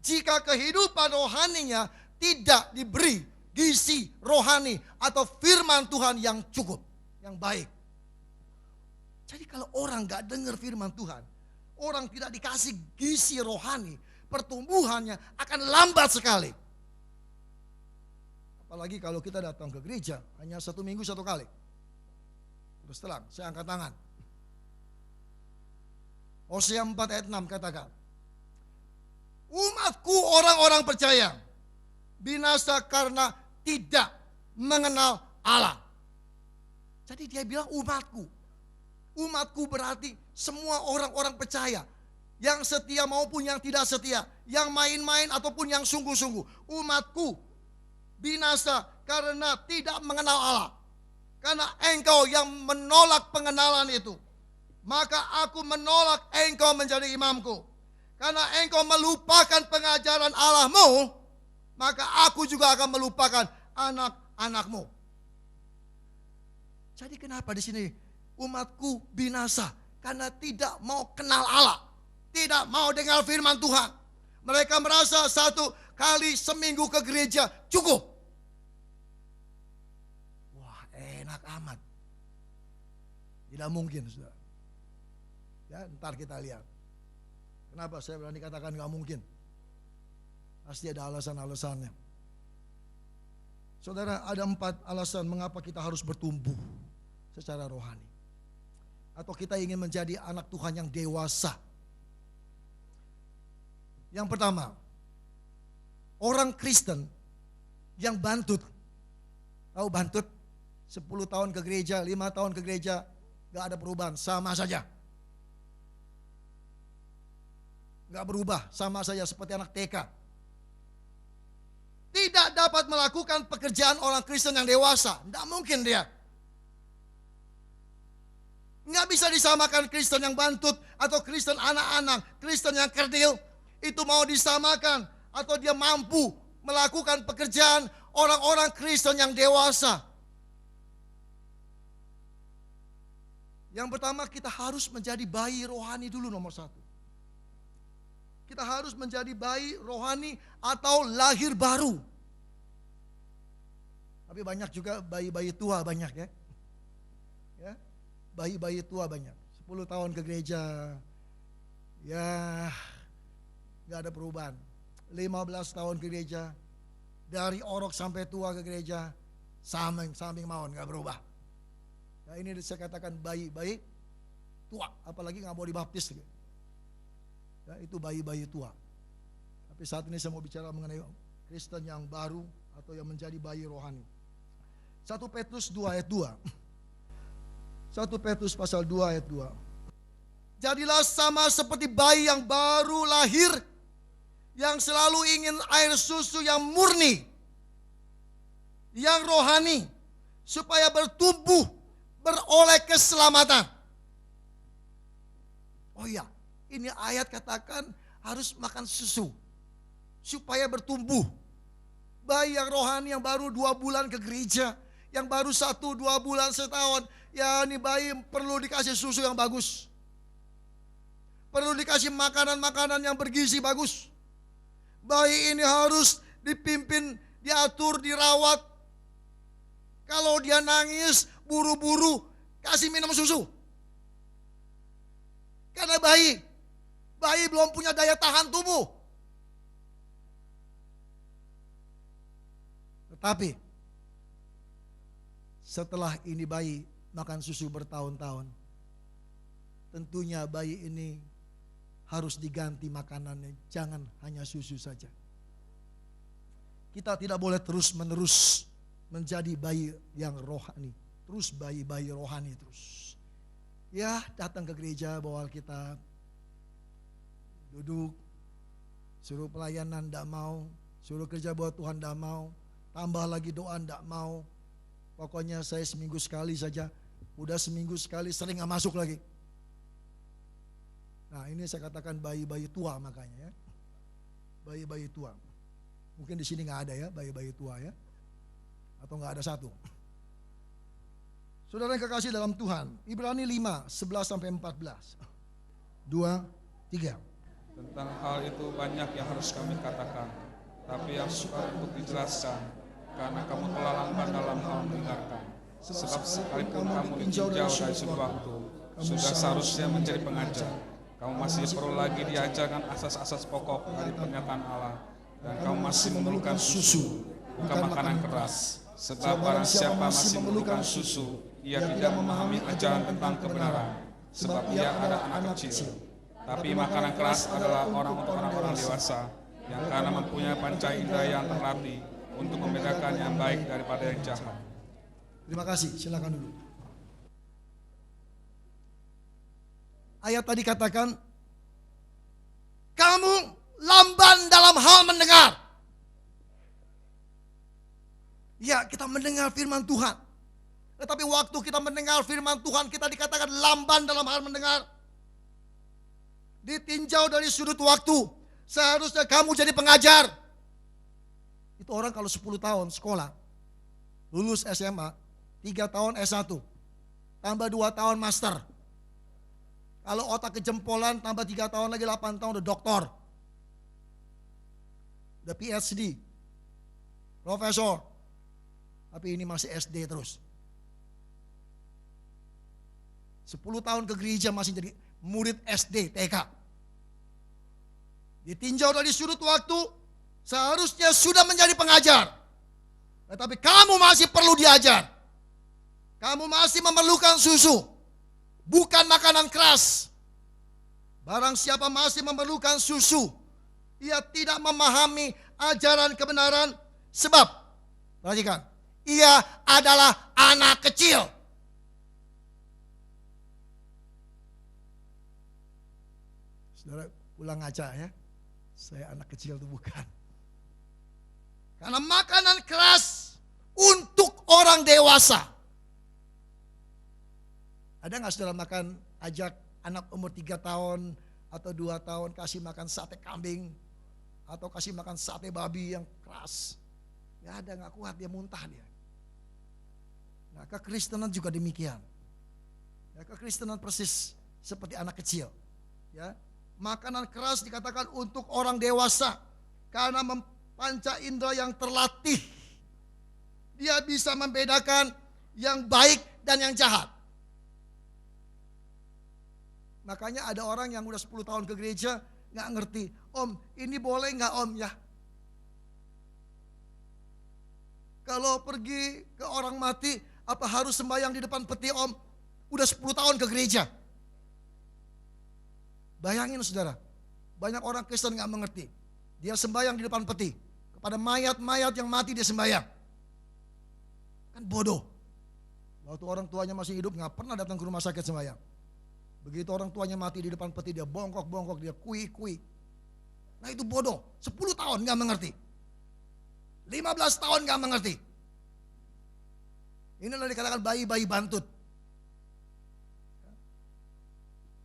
Jika kehidupan rohaninya tidak diberi gizi rohani atau firman Tuhan yang cukup, yang baik. Jadi kalau orang gak dengar firman Tuhan, orang tidak dikasih gizi rohani, pertumbuhannya akan lambat sekali. Apalagi kalau kita datang ke gereja hanya 1 minggu 1 kali. Terus terang, saya angkat tangan. Hosea 4 ayat 6 katakan, umatku orang-orang percaya binasa karena tidak mengenal Allah. Jadi dia bilang umatku. Umatku berarti semua orang-orang percaya. Yang setia maupun yang tidak setia. Yang main-main ataupun yang sungguh-sungguh. Umatku binasa karena tidak mengenal Allah. Karena engkau yang menolak pengenalan itu. Maka aku menolak engkau menjadi imamku. Karena engkau melupakan pengajaran Allahmu, maka aku juga akan melupakan anak-anakmu. Jadi kenapa di sini umatku binasa? Karena tidak mau kenal Allah. Tidak mau dengar firman Tuhan. Mereka merasa 1 kali seminggu ke gereja cukup. Wah, enak amat. Tidak mungkin, saudara. Ya, ntar kita lihat. Kenapa saya berani katakan gak mungkin? Pasti ada alasan-alasannya. Saudara, ada 4 alasan mengapa kita harus bertumbuh secara rohani. Atau kita ingin menjadi anak Tuhan yang dewasa. Yang pertama, orang Kristen yang bantut. Tahu bantut? 10 tahun ke gereja, 5 tahun ke gereja, gak ada perubahan, sama saja. Gak berubah, sama saja seperti anak TK. Tidak dapat melakukan pekerjaan orang Kristen yang dewasa. Tidak mungkin dia. Nggak bisa disamakan Kristen yang bantut atau Kristen anak-anak, Kristen yang kerdil. Itu mau disamakan atau dia mampu melakukan pekerjaan orang-orang Kristen yang dewasa. Yang pertama, kita harus menjadi bayi rohani dulu nomor 1. kita harus menjadi bayi rohani atau lahir baru. Tapi banyak juga bayi-bayi tua banyak ya. Ya, bayi-bayi tua banyak. 10 tahun ke gereja, ya gak ada perubahan. 15 tahun ke gereja, dari orok sampai tua ke gereja, samping mawon gak berubah. Nah ini saya katakan bayi-bayi tua, apalagi gak mau dibaptis. Ya, itu bayi-bayi tua. Tapi saat ini saya mau bicara mengenai Kristen yang baru atau yang menjadi bayi rohani. 1 Petrus 2 ayat 2. 1 Petrus pasal 2 ayat 2. Jadilah sama seperti bayi yang baru lahir, yang selalu ingin air susu yang murni, yang rohani, supaya bertumbuh, beroleh keselamatan. Oh iya, ini ayat katakan harus makan susu supaya bertumbuh. Bayi yang rohani yang baru 2 bulan ke gereja, yang baru 1-2 bulan setahun, ya ini bayi perlu dikasih susu yang bagus. Perlu dikasih makanan-makanan yang bergizi bagus. Bayi ini harus dipimpin, diatur, dirawat. Kalau dia nangis, buru-buru kasih minum susu. Karena bayi belum punya daya tahan tubuh. Tetapi setelah ini bayi makan susu bertahun-tahun, tentunya bayi ini harus diganti makanannya, jangan hanya susu saja. Kita tidak boleh terus-menerus menjadi bayi yang rohani, terus bayi-bayi rohani terus. Ya, datang ke gereja bawa Alkitab, duduk, suruh pelayanan tidak mau, suruh kerja buat Tuhan tidak mau, tambah lagi doa tidak mau. Pokoknya saya seminggu sekali saja, udah seminggu sekali sering gak masuk lagi. Nah ini saya katakan bayi-bayi tua makanya ya, bayi-bayi tua. Mungkin di sini gak ada ya bayi-bayi tua ya, atau gak ada satu. Saudara yang kekasih dalam Tuhan, Ibrani 5:11-14. 2, 3. Tentang hal itu banyak yang harus kami katakan, tapi yang sukar untuk dijelaskan, karena kamu telah lambat dalam hal mendengarkan. Sebab sekalipun kamu ditinjau dari sudut waktu, sudah seharusnya menjadi pengajar. Kamu masih perlu lagi diajarkan asas-asas pokok dari pernyataan Allah, dan kamu masih memerlukan susu, bukan makanan keras. Sebab barang siapa masih memerlukan susu, ia tidak memahami ajaran tentang kebenaran, sebab ia ada anak kecil. Tapi makanan keras adalah untuk orang-orang dewasa, yang karena mempunyai panca indera yang terlatih untuk membedakan yang baik daripada yang jahat. Terima kasih, silakan dulu. Ayat tadi katakan, kamu lamban dalam hal mendengar. Ya, kita mendengar firman Tuhan. Tetapi waktu kita mendengar firman Tuhan, kita dikatakan lamban dalam hal mendengar. Ditinjau dari sudut waktu. Seharusnya kamu jadi pengajar. Itu orang kalau 10 tahun sekolah, lulus SMA, 3 tahun S1, tambah 2 tahun master. Kalau otak kejempolan, tambah 3 tahun lagi 8 tahun udah doktor. Udah PhD, profesor. Tapi ini masih SD terus. 10 tahun ke gereja masih jadi murid SD, TK. Ditinjau dari sudut waktu, seharusnya sudah menjadi pengajar. Tetapi kamu masih perlu diajar. Kamu masih memerlukan susu, bukan makanan keras. Barang siapa masih memerlukan susu, ia tidak memahami ajaran kebenaran, sebab, perhatikan, ia adalah anak kecil. Saudara pulang ngaca ya, saya anak kecil itu bukan. Karena makanan keras untuk orang dewasa. Ada nggak saudara makan, ajak anak umur 3 tahun atau 2 tahun kasih makan sate kambing atau kasih makan sate babi yang keras? Ya ada, nggak kuat, dia muntah dia. Nah, kekristenan juga demikian. Ya, kekristenan persis seperti anak kecil. Ya, Makanan keras dikatakan untuk orang dewasa karena panca indera yang terlatih. Dia bisa membedakan yang baik dan yang jahat. Makanya ada orang yang udah 10 tahun ke gereja nggak ngerti, Om ini boleh nggak Om ya? Kalau pergi ke orang mati, apa harus sembahyang di depan peti Om? Udah 10 tahun ke gereja. Bayangin saudara, banyak orang Kristen gak mengerti. Dia sembahyang di depan peti. Kepada mayat-mayat yang mati dia sembahyang. Kan bodoh. Waktu orang tuanya masih hidup gak pernah datang ke rumah sakit sembahyang. Begitu orang tuanya mati di depan peti dia bongkok-bongkok, dia kui-kui. Nah itu bodoh, 10 tahun gak mengerti. 15 tahun gak mengerti. Ini adalah dikatakan bayi-bayi bantut.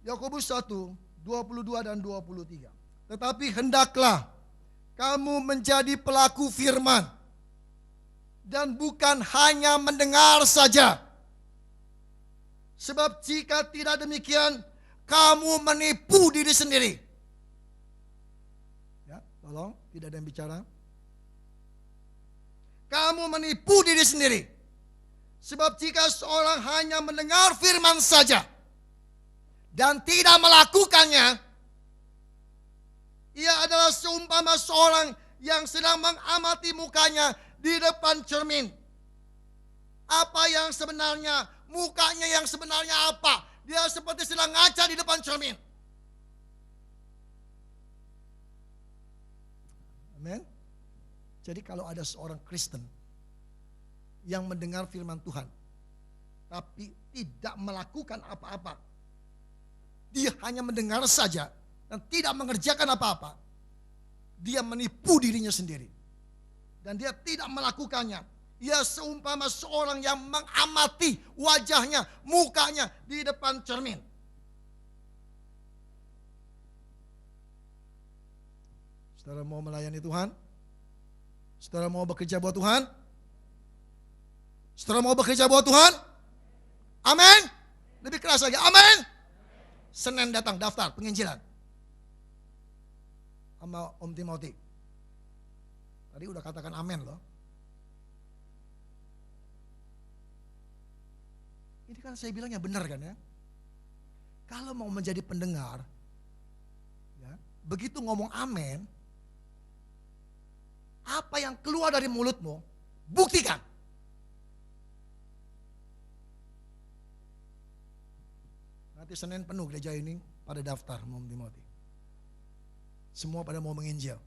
Yakobus 1, 22 dan 23. Tetapi hendaklah kamu menjadi pelaku firman dan bukan hanya mendengar saja. Sebab jika tidak demikian, kamu menipu diri sendiri. Ya, tolong, tidak ada yang bicara. Kamu menipu diri sendiri. Sebab jika seorang hanya mendengar firman saja dan tidak melakukannya, ia adalah seumpama seorang yang sedang mengamati mukanya di depan cermin. Apa yang sebenarnya, mukanya yang sebenarnya apa? Dia seperti sedang ngaca di depan cermin. Amin. Jadi kalau ada seorang Kristen yang mendengar firman Tuhan, tapi tidak melakukan apa-apa, dia hanya mendengar saja dan tidak mengerjakan apa-apa, dia menipu dirinya sendiri. Dan dia tidak melakukannya. Ia seumpama seorang yang mengamati wajahnya, mukanya di depan cermin. Saudara mau melayani Tuhan? Saudara mau bekerja buat Tuhan? Saudara mau bekerja buat Tuhan? Amin. Lebih keras lagi, amin. Senin datang daftar penginjilan sama Om Timothy. Tadi udah katakan amin loh. Ini kan saya bilangnya benar kan ya. Kalau mau menjadi pendengar, ya, begitu ngomong amin, apa yang keluar dari mulutmu, buktikan. Nanti Senin penuh gereja ini pada daftar Om Timothy. Semua pada mau menginjil.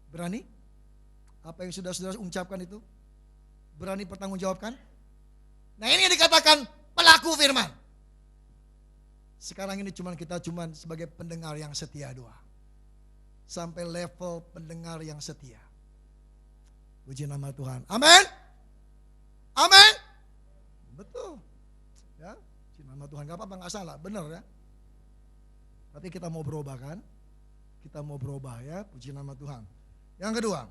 Berani? Apa yang sudah saudara ucapkan itu? Berani pertanggungjawabkan? Nah ini yang dikatakan pelaku firman. Sekarang ini kita cuma sebagai pendengar yang setia doa. Sampai level pendengar yang setia. Puji nama Tuhan. Amin. Amin. Betul. Ya, puji nama Tuhan. Gak apa-apa, gak salah. Benar ya. Tapi kita mau berubah kan? Kita mau berubah ya. Puji nama Tuhan. Yang kedua,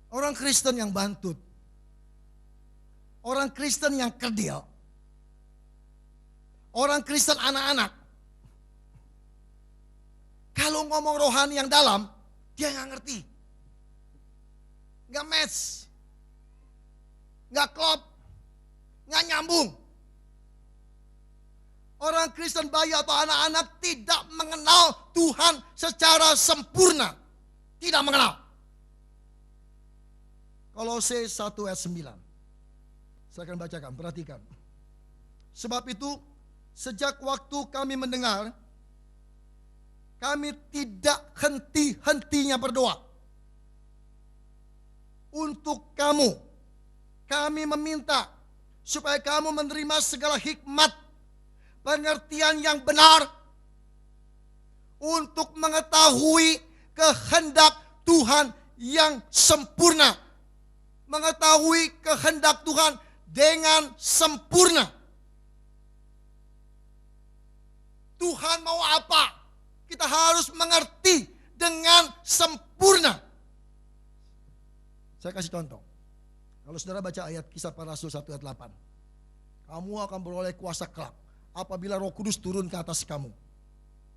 orang Kristen yang bantut. Orang Kristen yang kerdil. Orang Kristen anak-anak. Kalau ngomong rohani yang dalam, dia gak ngerti. Gak match. Gak klop. Gak nyambung. Orang Kristen bayi atau anak-anak tidak mengenal Tuhan secara sempurna. Tidak mengenal. Kolose 1 ayat 9. Saya akan bacakan, perhatikan. Sebab itu, sejak waktu kami mendengar, kami tidak henti-hentinya berdoa. Untuk kamu, kami meminta supaya kamu menerima segala hikmat, pengertian yang benar, untuk mengetahui kehendak Tuhan yang sempurna. Mengetahui kehendak Tuhan dengan sempurna. Tuhan mau apa? Kita harus mengerti dengan sempurna. Saya kasih contoh. Kalau saudara baca ayat Kisah Para Rasul 1 ayat 8. Kamu akan beroleh kuasa kelak. apabila Roh Kudus turun ke atas kamu.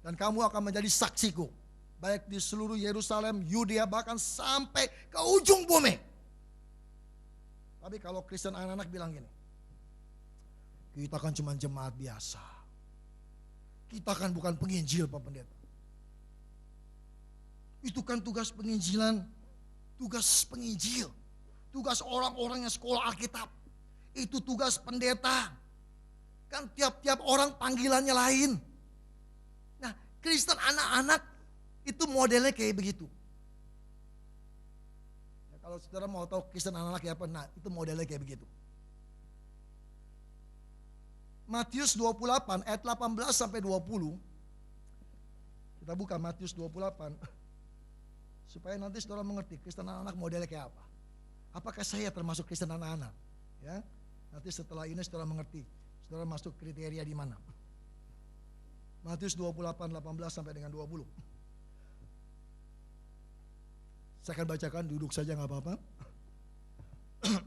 Dan kamu akan menjadi saksiku, baik di seluruh Yerusalem, Yudea, bahkan sampai ke ujung bumi. Tapi kalau Kristen anak-anak bilang gini, kita kan cuma jemaat biasa. Kita kan bukan penginjil Pak Pendeta. Itu kan tugas penginjilan, tugas penginjil. Tugas orang-orang yang sekolah Alkitab. Itu tugas pendeta. Kan tiap-tiap orang panggilannya lain. Nah, Kristen anak-anak itu modelnya kayak begitu. Ya, kalau saudara mau tahu Kristen anak-anak kayak apa, nah itu modelnya kayak begitu. Matius 28 ayat 18 sampai 20. Kita buka Matius 28. Supaya nanti saudara mengerti Kristen anak-anak modelnya kayak apa. Apakah saya termasuk Kristen anak-anak? Ya, nanti setelah ini saudara mengerti. Saudara masuk kriteria di mana. Matius 28, 18 sampai dengan 20. Saya akan bacakan, duduk saja nggak apa-apa.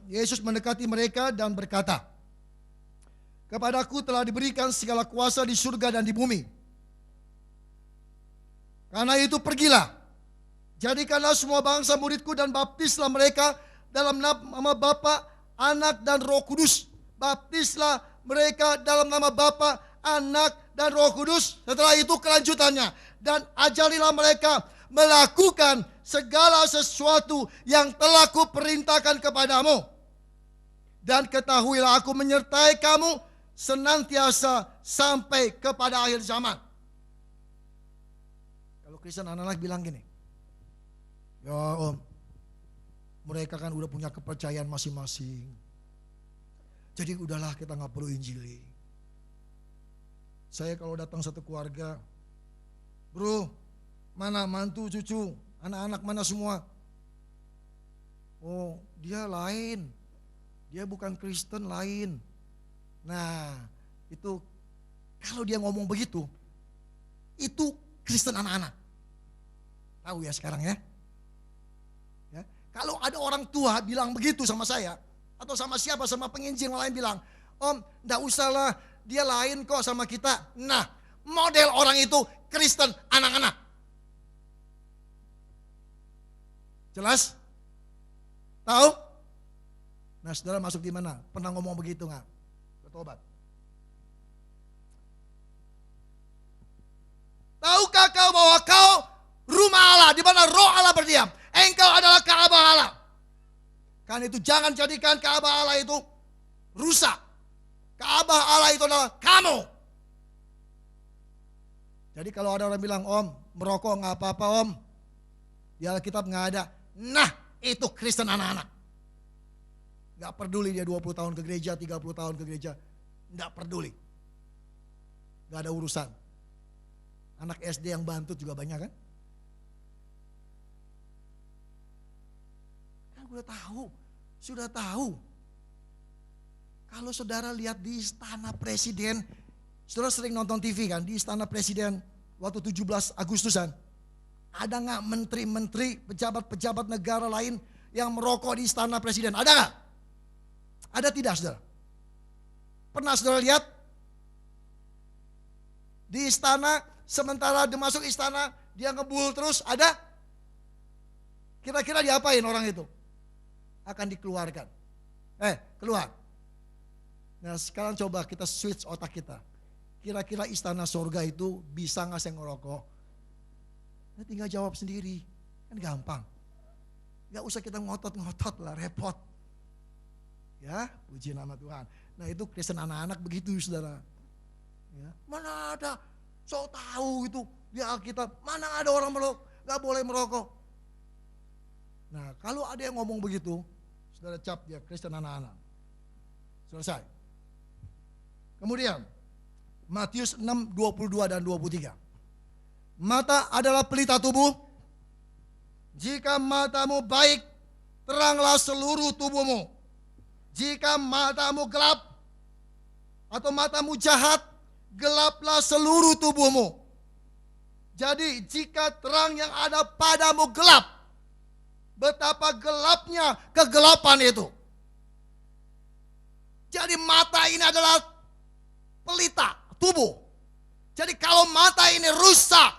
Yesus mendekati mereka dan berkata, kepadaku telah diberikan segala kuasa di surga dan di bumi. Karena itu pergilah, jadikanlah semua bangsa muridku dan baptislah mereka dalam nama Bapa, Anak dan Roh Kudus. Baptislah mereka dalam nama Bapa, Anak dan Roh Kudus. Setelah itu kelanjutannya, dan ajarilah mereka melakukan segala sesuatu yang telah kuperintahkan kepadamu. Dan ketahuilah aku menyertai kamu senantiasa sampai kepada akhir zaman. Kalau Kristen anak-anak bilang gini, ya Om, mereka kan udah punya kepercayaan masing-masing. Jadi udahlah kita gak perlu injili. Saya kalau datang satu keluarga, bro, mana mantu, cucu, anak-anak mana semua? Oh, dia lain. Dia bukan Kristen, lain. Nah, itu kalau dia ngomong begitu, itu Kristen anak-anak. Tahu ya sekarang ya? Ya, kalau ada orang tua bilang begitu sama saya, atau sama siapa, sama penginjil yang lain bilang, Om, enggak usahlah, dia lain kok sama kita. Nah, model orang itu Kristen anak-anak. Jelas? Tahu? Nah, saudara masuk di mana? Pernah ngomong begitu nggak? Bertobat. Tahukah kau bahwa kau rumah Allah, di mana Roh Allah berdiam? Engkau adalah Ka'bah Allah. Kan itu jangan jadikan Ka'bah Allah itu rusak. Ka'bah Allah itu adalah kamu. Jadi kalau ada orang bilang, Om, merokok nggak apa-apa Om, di Alkitab nggak ada. Nah, itu Kristen anak-anak. Nggak peduli dia 20 tahun ke gereja, 30 tahun ke gereja. Nggak peduli. Nggak ada urusan. Anak SD yang bantut juga banyak kan? Kan sudah tahu. Kalau saudara lihat di Istana Presiden, saudara sering nonton TV kan, di Istana Presiden waktu 17 Agustusan. Ada nggak menteri-menteri, pejabat-pejabat negara lain yang merokok di Istana Presiden? Ada nggak? Ada tidak saudara? Pernah saudara lihat? Di istana, sementara dia masuk istana, dia ngebul terus, ada? Kira-kira diapain orang itu? Akan dikeluarkan. Keluar. Nah sekarang coba kita switch otak kita. Kira-kira istana surga itu bisa nggak saya ngerokok? Nah, tinggal jawab sendiri, kan gampang. Gak usah kita ngotot-ngotot lah, repot. Ya, puji nama Tuhan. Nah itu Kristen anak-anak begitu saudara. Ya, mana ada, so tahu itu di Alkitab, mana ada orang merokok, gak boleh merokok. Nah kalau ada yang ngomong begitu, saudara cap dia Kristen anak-anak. Selesai. Kemudian Matius 6, 22 dan 23. Mata adalah pelita tubuh. Jika matamu baik, teranglah seluruh tubuhmu. Jika matamu gelap atau matamu jahat, gelaplah seluruh tubuhmu. Jadi jika terang yang ada padamu gelap, betapa gelapnya kegelapan itu. Jadi mata ini adalah pelita tubuh. Jadi kalau mata ini rusak,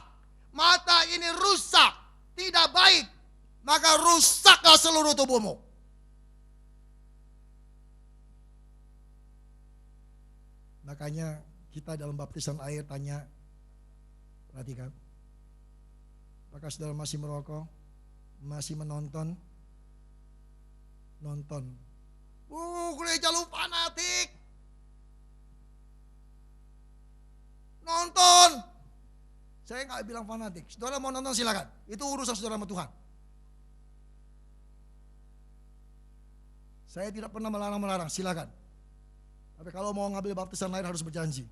tidak baik, maka rusaklah seluruh tubuhmu. Makanya kita dalam baptisan air tanya, perhatikan, apakah saudara masih merokok, masih menonton? Nonton. Gereja lu fanatik. Nonton. Saya nggak bilang fanatik. Saudara mau nonton silakan. Itu urusan saudara sama Tuhan. Saya tidak pernah melarang, silakan. Tapi kalau mau ngambil baptisan air harus berjanji.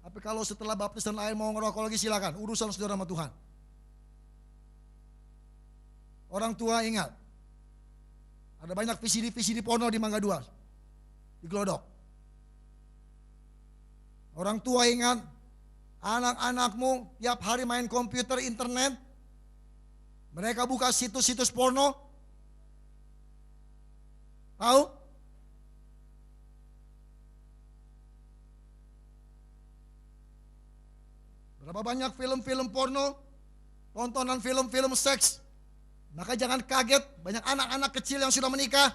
Tapi kalau setelah baptisan air mau ngerokok lagi silakan. Urusan saudara sama Tuhan. Orang tua ingat. Ada banyak VCD porno di Mangga 2. Di Glodok. Orang tua ingat, anak-anakmu tiap hari main komputer, internet, mereka buka situs-situs porno. Tahu? Berapa banyak film-film porno, tontonan film-film seks. Maka jangan kaget, banyak anak-anak kecil yang sudah menikah.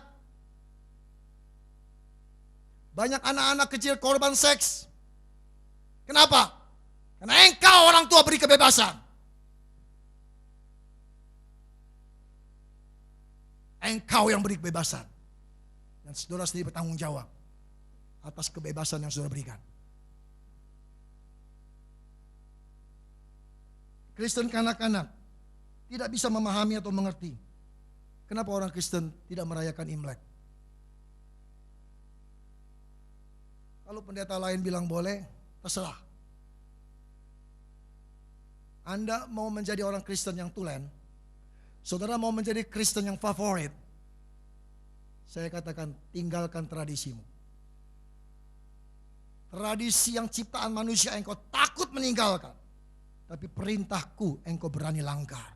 Banyak anak-anak kecil korban seks. Kenapa? Karena engkau orang tua beri kebebasan. Engkau yang beri kebebasan. Dan saudara sendiri bertanggung jawab atas kebebasan yang saudara berikan. Kristen kanak-kanak tidak bisa memahami atau mengerti kenapa orang Kristen tidak merayakan Imlek. Kalau pendeta lain bilang boleh, terserah. Anda mau menjadi orang Kristen yang tulen, saudara mau menjadi Kristen yang favorit, saya katakan tinggalkan tradisimu. Tradisi yang ciptaan manusia engkau takut meninggalkan, tapi perintahku engkau berani langgar.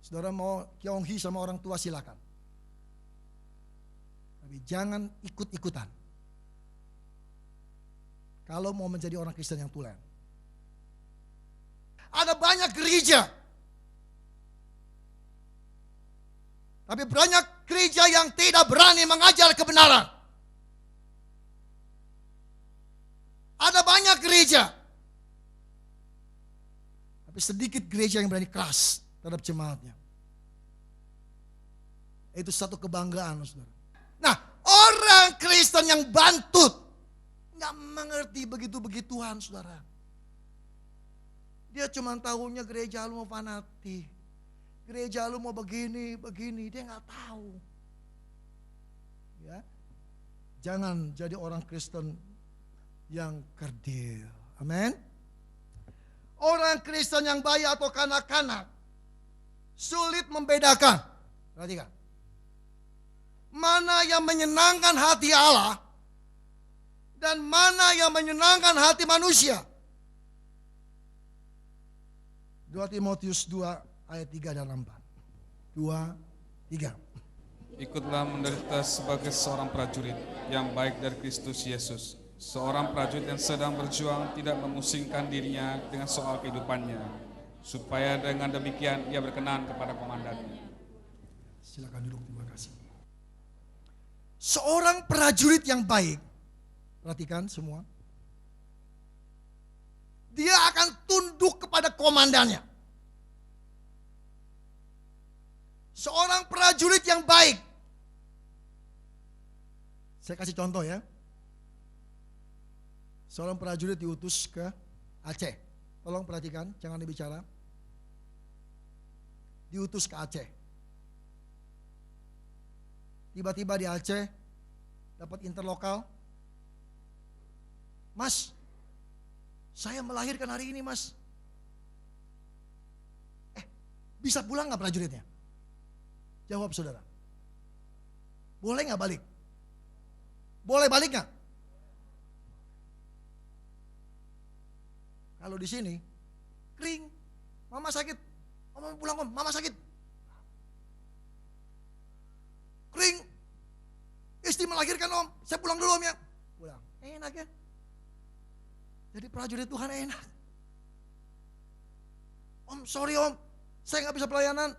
Saudara mau kyonghi sama orang tua silakan. Tapi jangan ikut-ikutan. Kalau mau menjadi orang Kristen yang tulen. Ada banyak gereja. Tapi banyak gereja yang tidak berani mengajar kebenaran. Ada banyak gereja. Tapi sedikit gereja yang berani keras terhadap jemaatnya. Itu satu kebanggaan, saudara. Nah, orang Kristen yang bantut nggak mengerti begitu-begituan, saudara. Dia cuma tahunya gereja lu mau fanatik, gereja lu mau begini, dia nggak tahu. Ya, jangan jadi orang Kristen yang kerdil. Amin. Orang Kristen yang bayi atau kanak-kanak sulit membedakan. Perhatikan. Mana yang menyenangkan hati Allah dan mana yang menyenangkan hati manusia. 2 Timotius 2 ayat 3 dan 4. 2, 3. Ikutlah menderita sebagai seorang prajurit yang baik dari Kristus Yesus. Seorang prajurit yang sedang berjuang tidak memusingkan dirinya dengan soal kehidupannya, supaya dengan demikian ia berkenan kepada komandannya. Silakan duduk, terima kasih. Seorang prajurit yang baik, perhatikan semua, dia akan tunduk kepada komandannya. Seorang prajurit yang baik, saya kasih contoh ya. Seorang prajurit diutus ke Aceh. Tolong perhatikan, jangan dibicara. Diutus ke Aceh. Tiba-tiba di Aceh dapat interlokal. Mas, saya melahirkan hari ini, Mas. Bisa pulang gak prajuritnya? Jawab saudara. Boleh gak balik? Boleh balik gak? Kalau di sini, kering, mama sakit, mama pulang om, mama sakit. Kering, melahirkan om, saya pulang dulu om ya. Pulang, enak ya. Jadi prajurit Tuhan enak. Om sorry om, saya gak bisa pelayanan.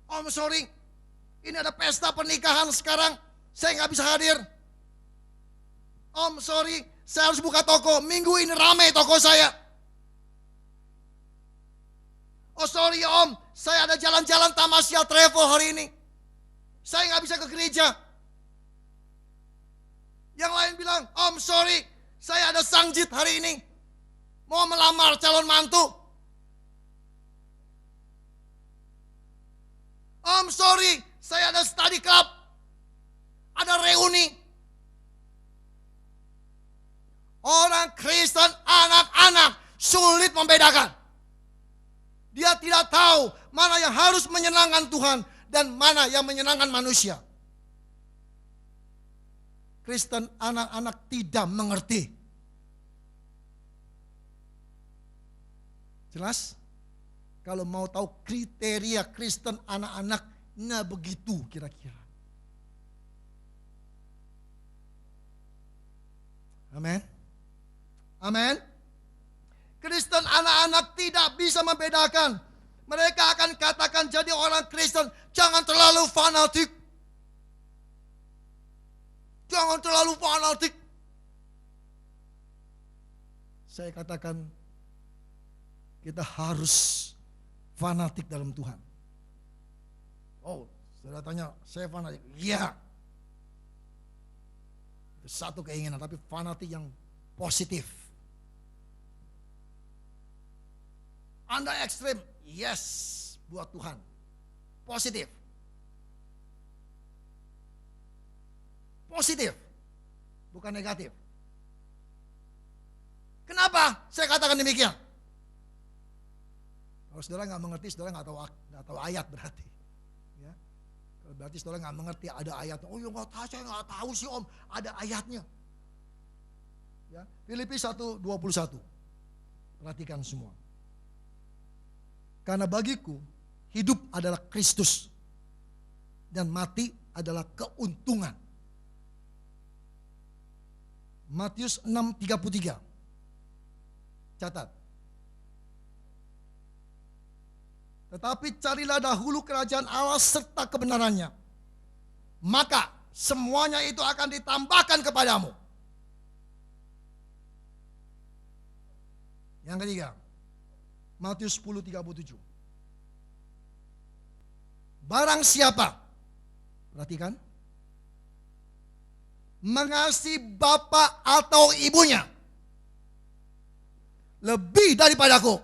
Om sorry, ini ada pesta pernikahan sekarang, saya gak bisa hadir. Om sorry, saya harus buka toko, minggu ini ramai toko saya. Oh sorry om, saya ada jalan-jalan Tamasya Travel hari ini. Saya gak bisa ke gereja. Yang lain bilang, om sorry, saya ada sangjit hari ini. Mau melamar calon mantu. Om sorry, saya ada study club. Ada reuni. Orang Kristen, anak-anak sulit membedakan. Dia tidak tahu mana yang harus menyenangkan Tuhan dan mana yang menyenangkan manusia. Kristen anak-anak tidak mengerti. Jelas? Kalau mau tahu kriteria Kristen anak-anak, nah begitu kira-kira. Amin. Amin. Kristen anak-anak tidak bisa membedakan. Mereka akan katakan jadi orang Kristen, jangan terlalu fanatik. Jangan terlalu fanatik. Saya katakan, kita harus fanatik dalam Tuhan. Oh, saudara tanya, saya fanatik. Iya. Itu satu keinginan, tapi fanatik yang positif. Anda ekstrim, yes, buat Tuhan. Positif. Positif, bukan negatif. Kenapa saya katakan demikian? Kalau saudara nggak mengerti, saudara nggak tahu ayat berarti. Ya. Kalau berarti saudara nggak mengerti ada ayatnya. Oh ya nggak tahu, saya nggak tahu sih om, ada ayatnya. Ya. Filipi 1:21. Perhatikan semua. Karena bagiku hidup adalah Kristus dan mati adalah keuntungan. Matius 6:33. Catat. Tetapi carilah dahulu kerajaan Allah serta kebenarannya. Maka semuanya itu akan ditambahkan kepadamu. Yang ketiga, Matius 10:37. Barang siapa, perhatikan, mengasihi bapak atau ibunya lebih daripadaku.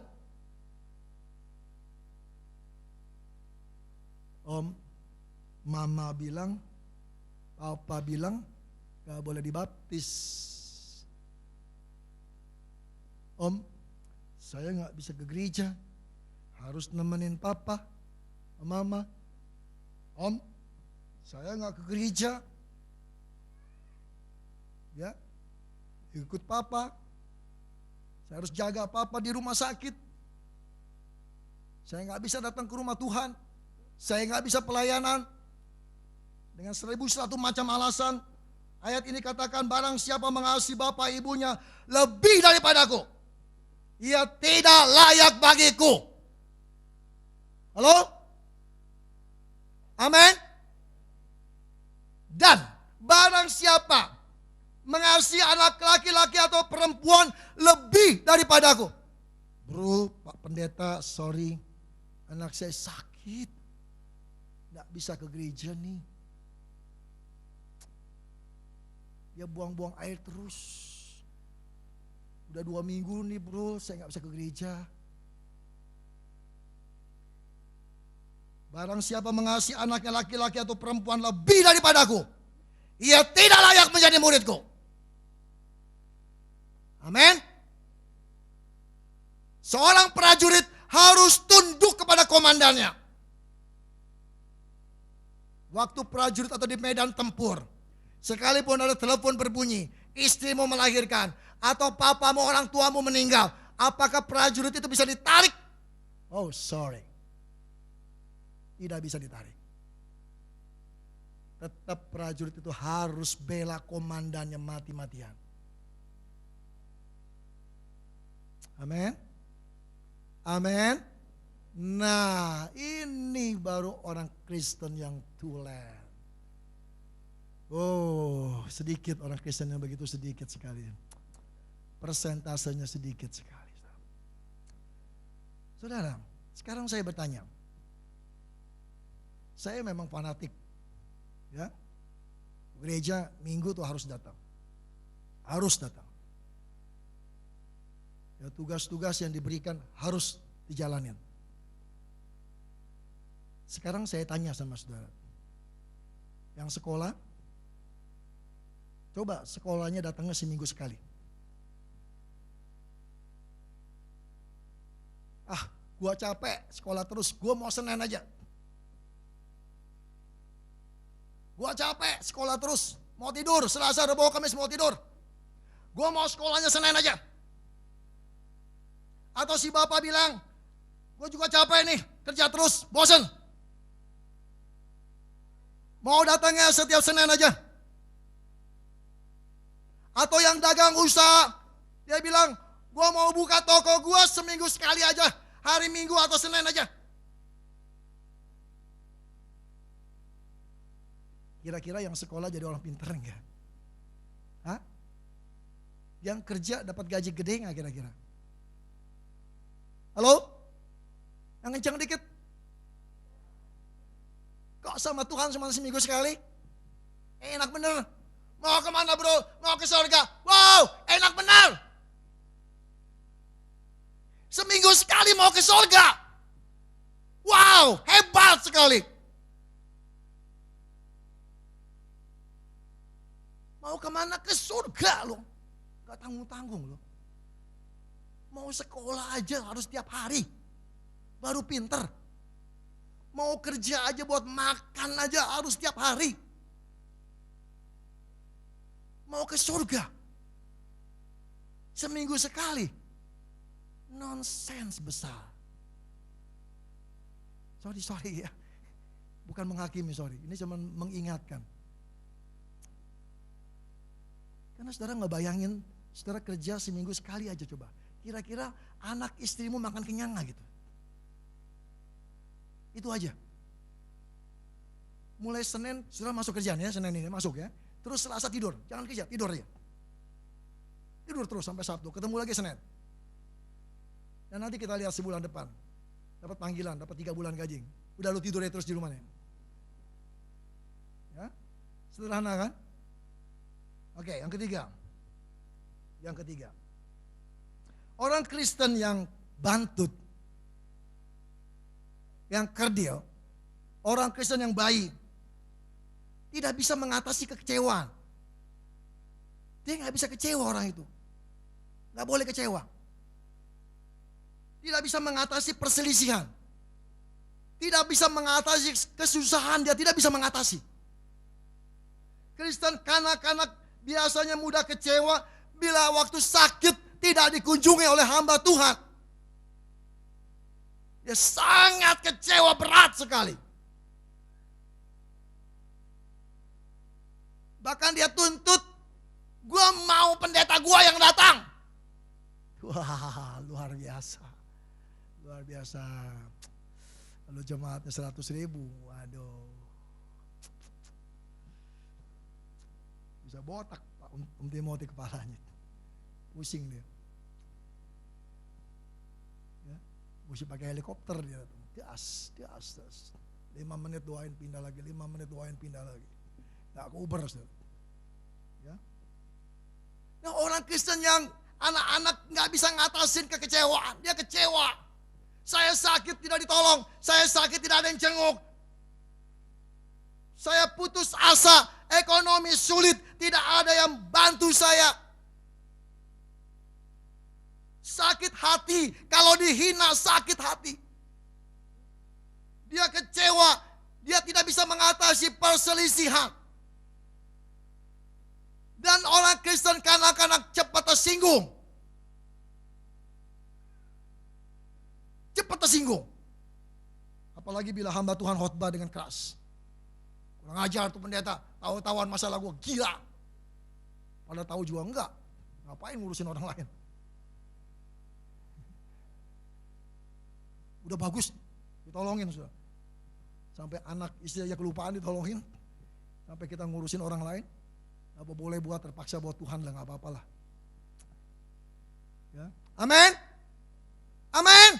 Om, mama bilang, papa bilang, gak boleh dibaptis. Om, saya gak bisa ke gereja, harus nemenin papa, mama. Om, saya gak ke gereja, ya, ikut papa. Saya harus jaga papa di rumah sakit. Saya gak bisa datang ke rumah Tuhan. Saya gak bisa pelayanan. Dengan 1100 macam alasan. Ayat ini katakan, barang siapa mengasihi bapak ibunya lebih daripadaku, ia tidak layak bagiku. Halo? Amin. Dan barang siapa mengasihi anak laki-laki atau perempuan lebih daripadaku. Bro, Pak Pendeta, sorry, anak saya sakit, nggak bisa ke gereja nih. Dia buang-buang air terus. Udah 2 minggu nih bro, saya nggak bisa ke gereja. Barang siapa mengasihi anaknya laki-laki atau perempuan lebih daripadaku, ia tidak layak menjadi muridku. Amin. Seorang prajurit harus tunduk kepada komandannya. Waktu prajurit atau di medan tempur, sekalipun ada telepon berbunyi, istrimu melahirkan, atau papamu, orang tuamu meninggal, apakah prajurit itu bisa ditarik? Oh sorry, tidak bisa ditarik. tetap prajurit itu harus bela komandannya mati-matian. Amin. Amin. Nah, ini baru orang Kristen yang tulen. Oh, sedikit orang Kristen yang begitu, sedikit sekali. Persentasenya sedikit sekali. Saudara, sekarang saya bertanya. Saya memang fanatik. Ya. Gereja Minggu tuh harus datang. Harus datang. Ya, tugas-tugas yang diberikan harus dijalanin. Sekarang saya tanya sama saudara. Yang sekolah, coba sekolahnya datangnya seminggu sekali. Ah, gua capek sekolah terus, gua mau Senin aja. Gua capek sekolah terus, mau tidur, Selasa, Rabu, Kamis mau tidur. Gua mau sekolahnya Senin aja. Atau si bapak bilang, gua juga capek nih, kerja terus, bosen. Mau datangnya setiap Senin aja. Atau yang dagang usaha, dia bilang, gua mau buka toko gua seminggu sekali aja, hari Minggu atau Senin aja. Kira-kira yang sekolah jadi orang pinter enggak? Hah? Yang kerja dapat gaji gede enggak kira-kira? Halo? Yang kencang dikit. Kok sama Tuhan cuma seminggu sekali? Enak bener. Mau kemana bro? Mau ke surga? Wow, enak bener. Seminggu sekali mau ke surga. Wow, hebat sekali. Mau kemana? Ke surga loh. Gak tanggung-tanggung loh. Mau sekolah aja harus tiap hari. Baru pinter. Mau kerja aja buat makan aja harus tiap hari. Mau ke surga. Seminggu sekali. Nonsens besar. Sorry ya. Bukan menghakimi, sorry. Ini cuma mengingatkan. Karena saudara gak bayangin, saudara kerja seminggu sekali aja coba. Kira-kira anak istrimu makan kenyang gak gitu? Itu aja. Mulai Senin, saudara masuk kerjaan ya, Senin ini masuk ya. Terus Selasa tidur, jangan kerja, tidur aja. Tidur terus sampai Sabtu, ketemu lagi Senin. Dan nanti kita lihat sebulan depan. Dapat panggilan, dapat 3 bulan gaji. Udah lu tidur aja terus di rumahnya. Ya, sederhana kan? Oke, yang ketiga. Yang ketiga. Orang Kristen yang bantut, yang kerdil, orang Kristen yang baik, tidak bisa mengatasi kekecewaan. Dia nggak bisa kecewa orang itu. Nggak boleh kecewa. Tidak bisa mengatasi perselisihan. Tidak bisa mengatasi kesusahan, dia tidak bisa mengatasi. Kristen kanak-kanak biasanya mudah kecewa bila waktu sakit tidak dikunjungi oleh hamba Tuhan. Dia sangat kecewa berat sekali. Bahkan dia tuntut, gua mau pendeta gua yang datang. Wah, luar biasa. Luar biasa. Lalu jemaatnya 100.000. Waduh. Bisa botak Pak Timothy kepalanya. Pusing dia. Ya, mesti pakai helikopter dia. Das. 5 menit doain pindah lagi, 5 menit doain pindah lagi. Nggak ke Uber. Ya. Nah, orang Kristen yang anak-anak nggak bisa ngatasin kekecewaan, dia kecewa. Saya sakit tidak ditolong, saya sakit tidak ada yang jenguk. Saya putus asa, ekonomi sulit, tidak ada yang bantu saya. Sakit hati, kalau dihina sakit hati. Dia kecewa, dia tidak bisa mengatasi perselisihan. Dan orang Kristen kanak-kanak cepat tersinggung. Cepat tersinggung. Apalagi bila hamba Tuhan khotbah dengan keras. Kurang ajar tuh pendeta, tahu-tahuan masalah gue, gila. Padahal tahu juga enggak. Ngapain ngurusin orang lain? Udah bagus, ditolongin sudah. Sampai anak istri aja kelupaan ditolongin. Sampai kita ngurusin orang lain. Apa boleh buat terpaksa buat Tuhan lah, nggak apa-apa lah. Ya. Amin. Amin.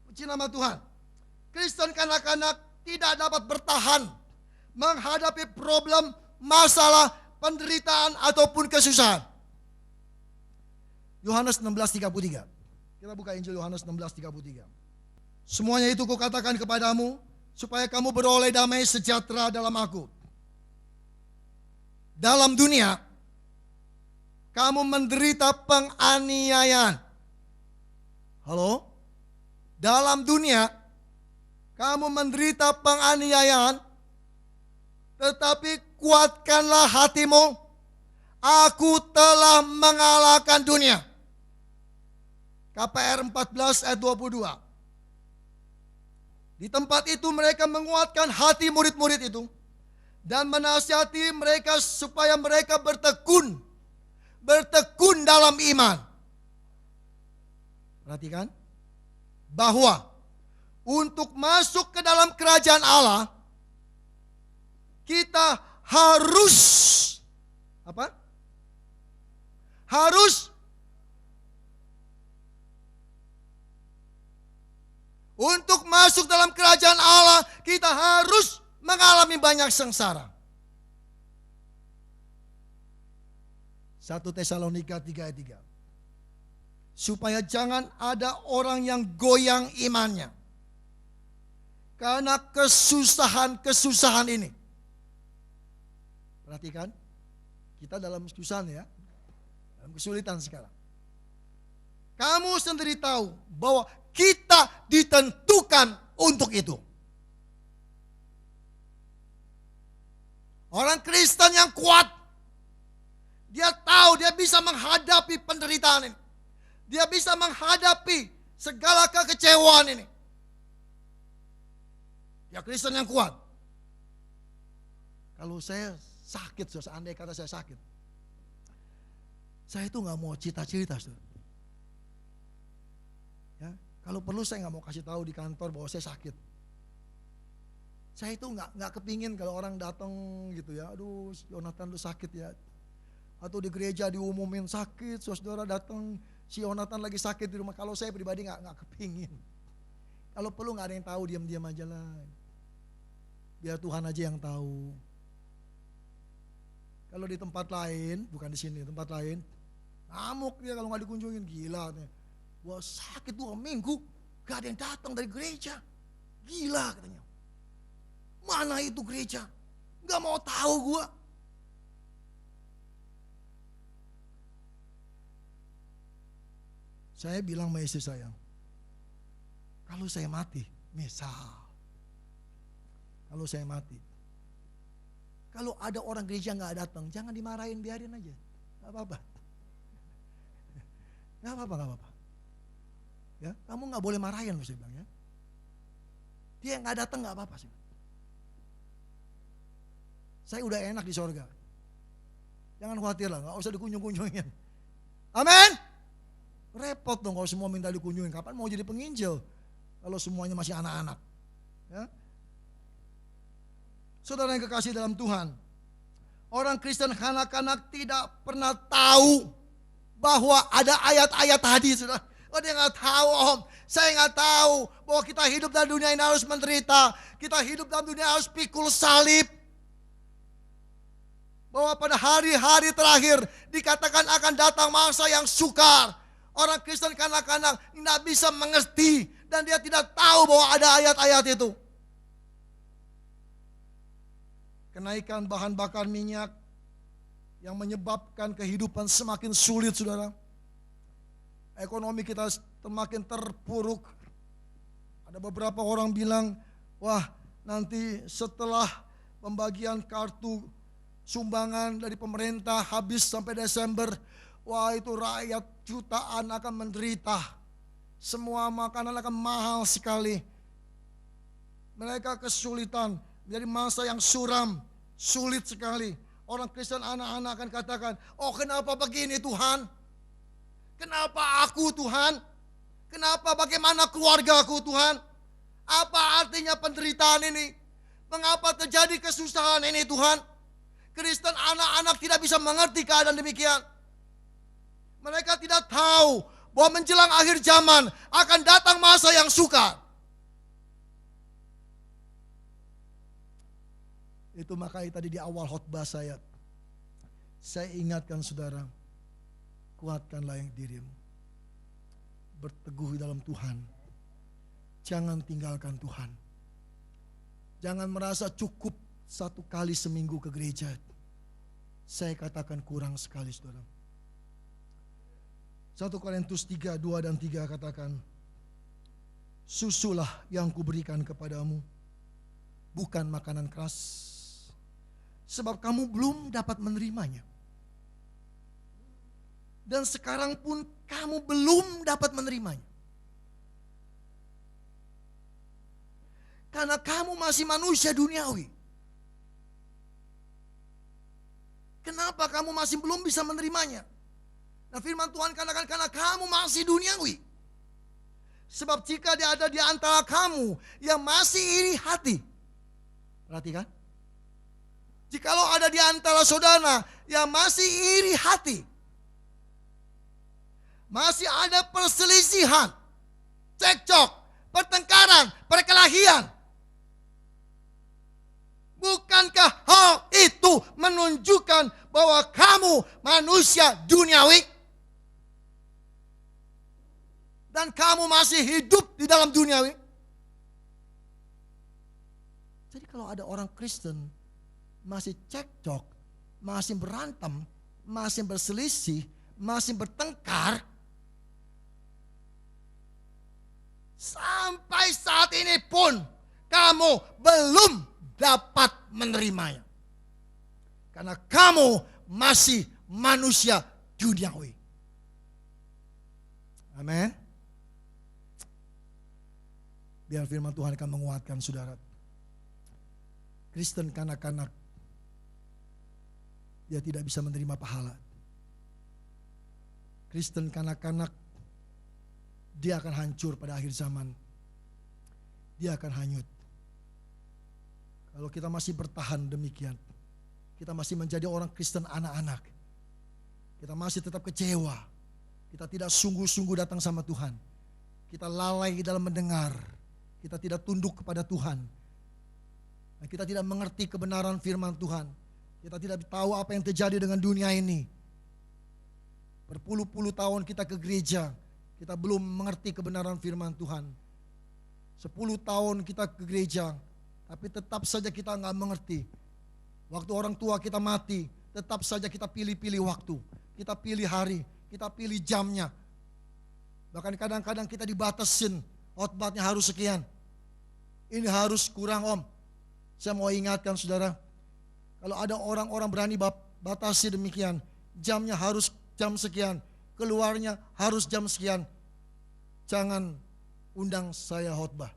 Puji nama Tuhan. Kristen kanak-kanak tidak dapat bertahan menghadapi problem, masalah, penderitaan ataupun kesusahan. Yohanes 16:33. Kita buka Injil Yohanes 16:33. Semuanya itu kukatakan kepadamu supaya kamu beroleh damai sejahtera dalam aku. Dalam dunia kamu menderita penganiayaan. Halo? Dalam dunia kamu menderita penganiayaan, tetapi kuatkanlah hatimu. Aku telah mengalahkan dunia. KPR 14 ayat 22. Di tempat itu mereka menguatkan hati murid-murid itu dan menasihati mereka supaya mereka bertekun dalam iman. Perhatikan bahwa untuk masuk ke dalam kerajaan Allah kita harus apa? Untuk masuk dalam kerajaan Allah, kita harus mengalami banyak sengsara. 1 Tesalonika 3 ayat 3. Supaya jangan ada orang yang goyang imannya karena kesusahan-kesusahan ini. Perhatikan, kita dalam kesusahan ya, dalam kesulitan sekarang. Kamu sendiri tahu bahwa kita ditentukan untuk itu. Orang Kristen yang kuat, dia tahu dia bisa menghadapi penderitaan ini. Dia bisa menghadapi segala kekecewaan ini. Ya Kristen yang kuat. Kalau saya sakit, seandainya kata saya sakit, saya itu nggak mau cerita-cerita. Ya, kalau perlu saya nggak mau kasih tahu di kantor bahwa saya sakit. Saya itu nggak kepingin kalau orang datang gitu ya, aduh Yonatan lu sakit ya. Atau di gereja diumumin sakit, saudara datang si Yonatan lagi sakit di rumah. Kalau saya pribadi nggak kepingin. Kalau perlu nggak ada yang tahu, diam-diam aja lah. Biar Tuhan aja yang tahu. Kalau di tempat lain, bukan di sini, tempat lain, ngamuk dia kalau nggak dikunjungin, gila. Wah sakit 2 minggu, gak ada yang datang dari gereja. Gila katanya. Mana itu gereja? Gak mau tahu gua. Saya bilang sama istri saya, kalau saya mati, misal, kalau saya mati, kalau ada orang gereja gak datang, jangan dimarahin, biarin aja. Gak apa-apa. Gak apa-apa. Ya, kamu nggak boleh marahin loh saya bilang ya. Dia nggak datang nggak apa-apa sih. Saya udah enak di sorga. Jangan khawatir lah, nggak usah dikunjung-kunjungin. Amin. Repot dong kalau semua minta dikunjungin. Kapan mau jadi penginjil? Kalau semuanya masih anak-anak. Ya. Saudara yang kekasih dalam Tuhan, orang Kristen kanak-kanak tidak pernah tahu bahwa ada ayat-ayat hadis. Saudara. Oh dia nggak tahu om, saya nggak tahu bahwa kita hidup dalam dunia ini harus menderita, kita hidup dalam dunia harus pikul salib. Bahwa pada hari-hari terakhir dikatakan akan datang masa yang sukar. Orang Kristen kanak-kanak nggak bisa mengerti dan dia tidak tahu bahwa ada ayat-ayat itu. Kenaikan bahan bakar minyak yang menyebabkan kehidupan semakin sulit, saudara. Ekonomi kita semakin terpuruk. Ada beberapa orang bilang, wah nanti setelah pembagian kartu sumbangan dari pemerintah habis sampai Desember, wah itu rakyat jutaan akan menderita. Semua makanan akan mahal sekali. Mereka kesulitan menjadi masa yang suram, sulit sekali. Orang Kristen anak-anak akan katakan, oh kenapa begini Tuhan? Kenapa aku Tuhan? Kenapa bagaimana keluargaku Tuhan? Apa artinya penderitaan ini? Mengapa terjadi kesusahan ini Tuhan? Kristen anak-anak tidak bisa mengerti keadaan demikian. Mereka tidak tahu bahwa menjelang akhir zaman akan datang masa yang sukar. Itu makanya tadi di awal khotbah saya ingatkan saudara, kuatkanlah yang dirimu. Berteguh dalam Tuhan. Jangan tinggalkan Tuhan. Jangan merasa cukup 1 kali seminggu ke gereja. Saya katakan kurang sekali saudara. 1 Korintus 3, 2 dan 3 katakan, susulah yang kuberikan kepadamu, bukan makanan keras, sebab kamu belum dapat menerimanya. Dan sekarang pun kamu belum dapat menerimanya. Karena kamu masih manusia duniawi. Kenapa kamu masih belum bisa menerimanya? Nah firman Tuhan katakan karena kamu masih duniawi. Sebab jika dia ada di antara kamu yang masih iri hati. Perhatikan. Jikalau ada di antara saudara yang masih iri hati. Masih ada perselisihan, cekcok, pertengkaran, perkelahian. Bukankah hal itu menunjukkan bahwa kamu manusia duniawi? Dan kamu masih hidup di dalam duniawi? Jadi kalau ada orang Kristen masih cekcok, masih berantem, masih berselisih, masih bertengkar, sampai saat ini pun kamu belum dapat menerimanya. Karena kamu masih manusia duniawi. Amin. Biar firman Tuhan akan menguatkan saudara. Kristen kanak-kanak, dia tidak bisa menerima pahala. Kristen kanak-kanak, dia akan hancur pada akhir zaman. Dia akan hanyut. Kalau kita masih bertahan demikian, kita masih menjadi orang Kristen anak-anak, kita masih tetap kecewa, kita tidak sungguh-sungguh datang sama Tuhan, kita lalai dalam mendengar, kita tidak tunduk kepada Tuhan, kita tidak mengerti kebenaran firman Tuhan, kita tidak tahu apa yang terjadi dengan dunia ini. Berpuluh-puluh tahun kita ke gereja, kita belum mengerti kebenaran firman Tuhan. 10 tahun kita ke gereja, tapi tetap saja kita nggak mengerti. Waktu orang tua kita mati, tetap saja kita pilih-pilih waktu. Kita pilih hari, kita pilih jamnya. Bahkan kadang-kadang kita dibatasin, khotbahnya harus sekian. Ini harus kurang om. Saya mau ingatkan saudara, kalau ada orang-orang berani batasi demikian, jamnya harus jam sekian, keluarnya harus jam sekian. Jangan undang saya khotbah.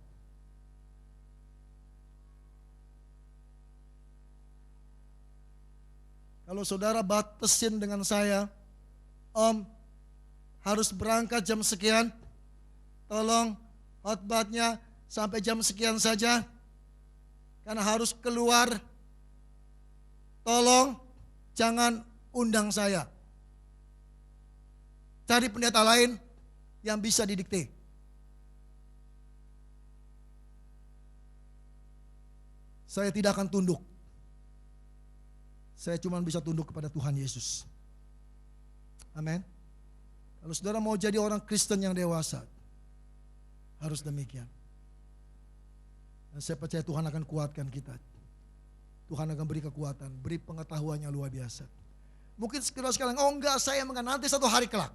Kalau saudara batasin dengan saya, om harus berangkat jam sekian, tolong khotbahnya sampai jam sekian saja, karena harus keluar, tolong jangan undang saya. Cari pendeta lain yang bisa didikte. Saya tidak akan tunduk. Saya cuma bisa tunduk kepada Tuhan Yesus. Amin. Kalau saudara mau jadi orang Kristen yang dewasa, harus demikian. Dan saya percaya Tuhan akan kuatkan kita. Tuhan akan beri kekuatan, beri pengetahuan yang luar biasa. Mungkin sekarang, oh enggak, saya nanti satu hari kelak.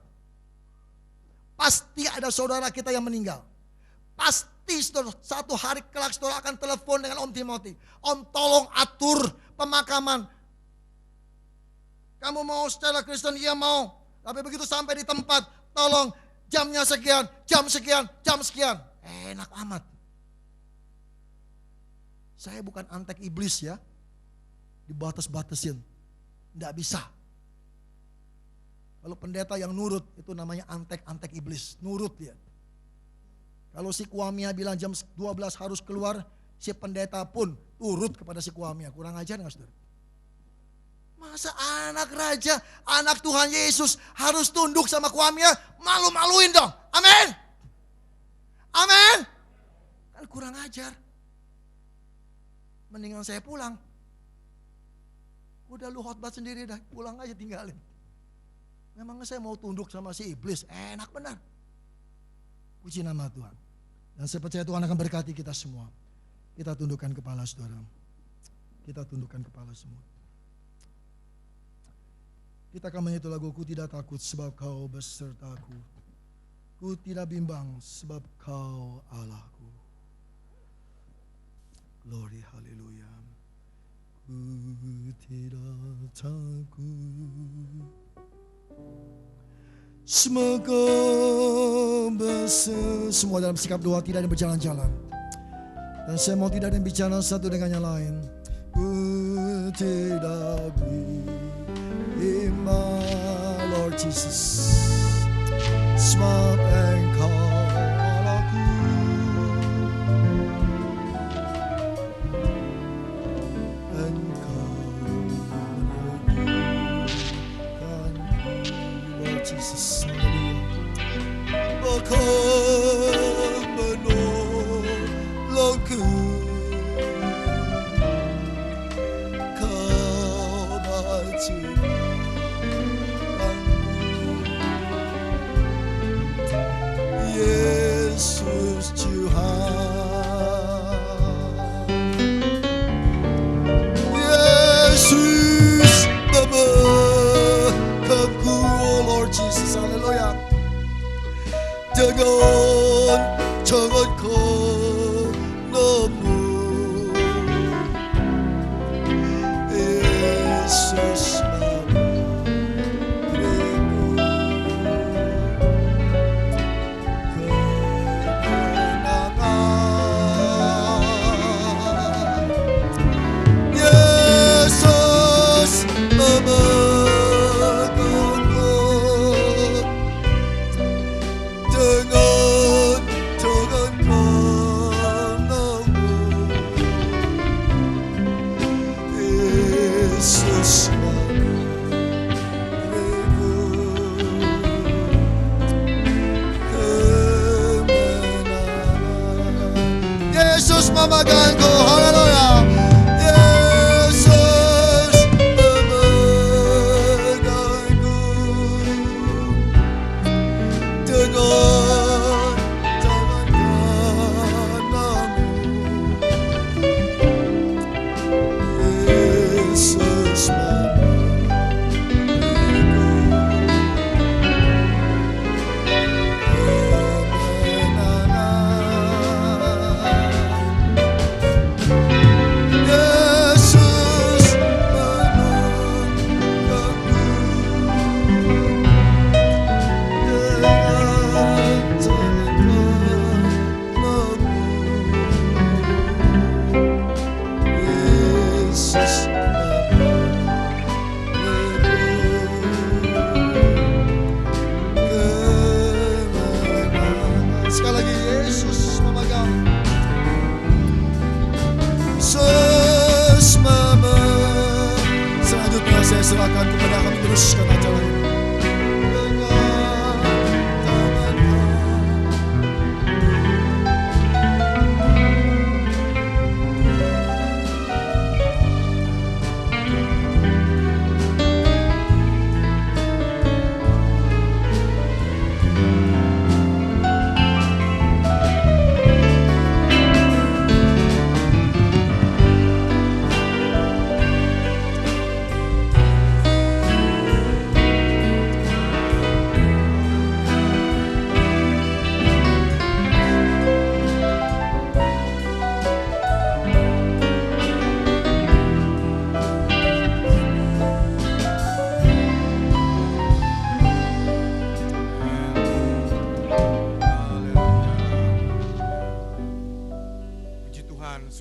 Pasti ada saudara kita yang meninggal. Pasti satu hari kelak saudara akan telepon dengan Om Timothy. Om tolong atur pemakaman. Kamu mau secara Kristen? Iya mau. Tapi begitu sampai di tempat, tolong jamnya sekian, jam sekian, jam sekian. Enak amat. Saya bukan antek iblis ya. Dibatas-batasin. Tidak bisa. Kalau pendeta yang nurut, itu namanya antek-antek iblis. Nurut dia. Kalau si Kuamia bilang jam 12 harus keluar, si pendeta pun turut kepada si Kuamia. Kurang ajar nggak saudara? Masa anak raja, anak Tuhan Yesus harus tunduk sama Kuamia? Malu-maluin dong. Amin. Amin. Kan kurang ajar. Mendingan saya pulang. Udah lu khotbah sendiri dah, pulang aja tinggalin. Memang saya mau tunduk sama si iblis, enak benar. Puji nama Tuhan. Dan saya percaya Tuhan akan berkati kita semua. Kita tundukkan kepala saudara. Kita tundukkan kepala semua. Kita akan menyanyi lagu Ku Tidak Takut Sebab Kau Besertaku. Ku tidak bimbang sebab Kau Allahku. Glory, haleluya. Ku tidak takut semoga semua dalam sikap doa tidak ada berjalan-jalan. Dan saya mau tidak ada bicara satu dengan yang lain. Ku tidak bimbang Lord Jesus sebab Engkau Allahku. Engkau meneguhkan Lord Jesus. Akan menolongku. Kau menciptakanku, Yesus Tuhan. Yesus memelukku, oh Lord Jesus, haleluya. Dengan tangan kananmu, Yesus memberiku kemenangan. Yesus memegangku dengan tangan kananmu, Yesus memberiku kemenangan. Yesus memegangku, haleluya. Yesus memegangku dengan tangan kananmu, Yesus sekali lagi, Yesus memegang. Yesus memegang. Selanjutnya saya serahkan kepada kami teruskan acara ini. Dengan tangan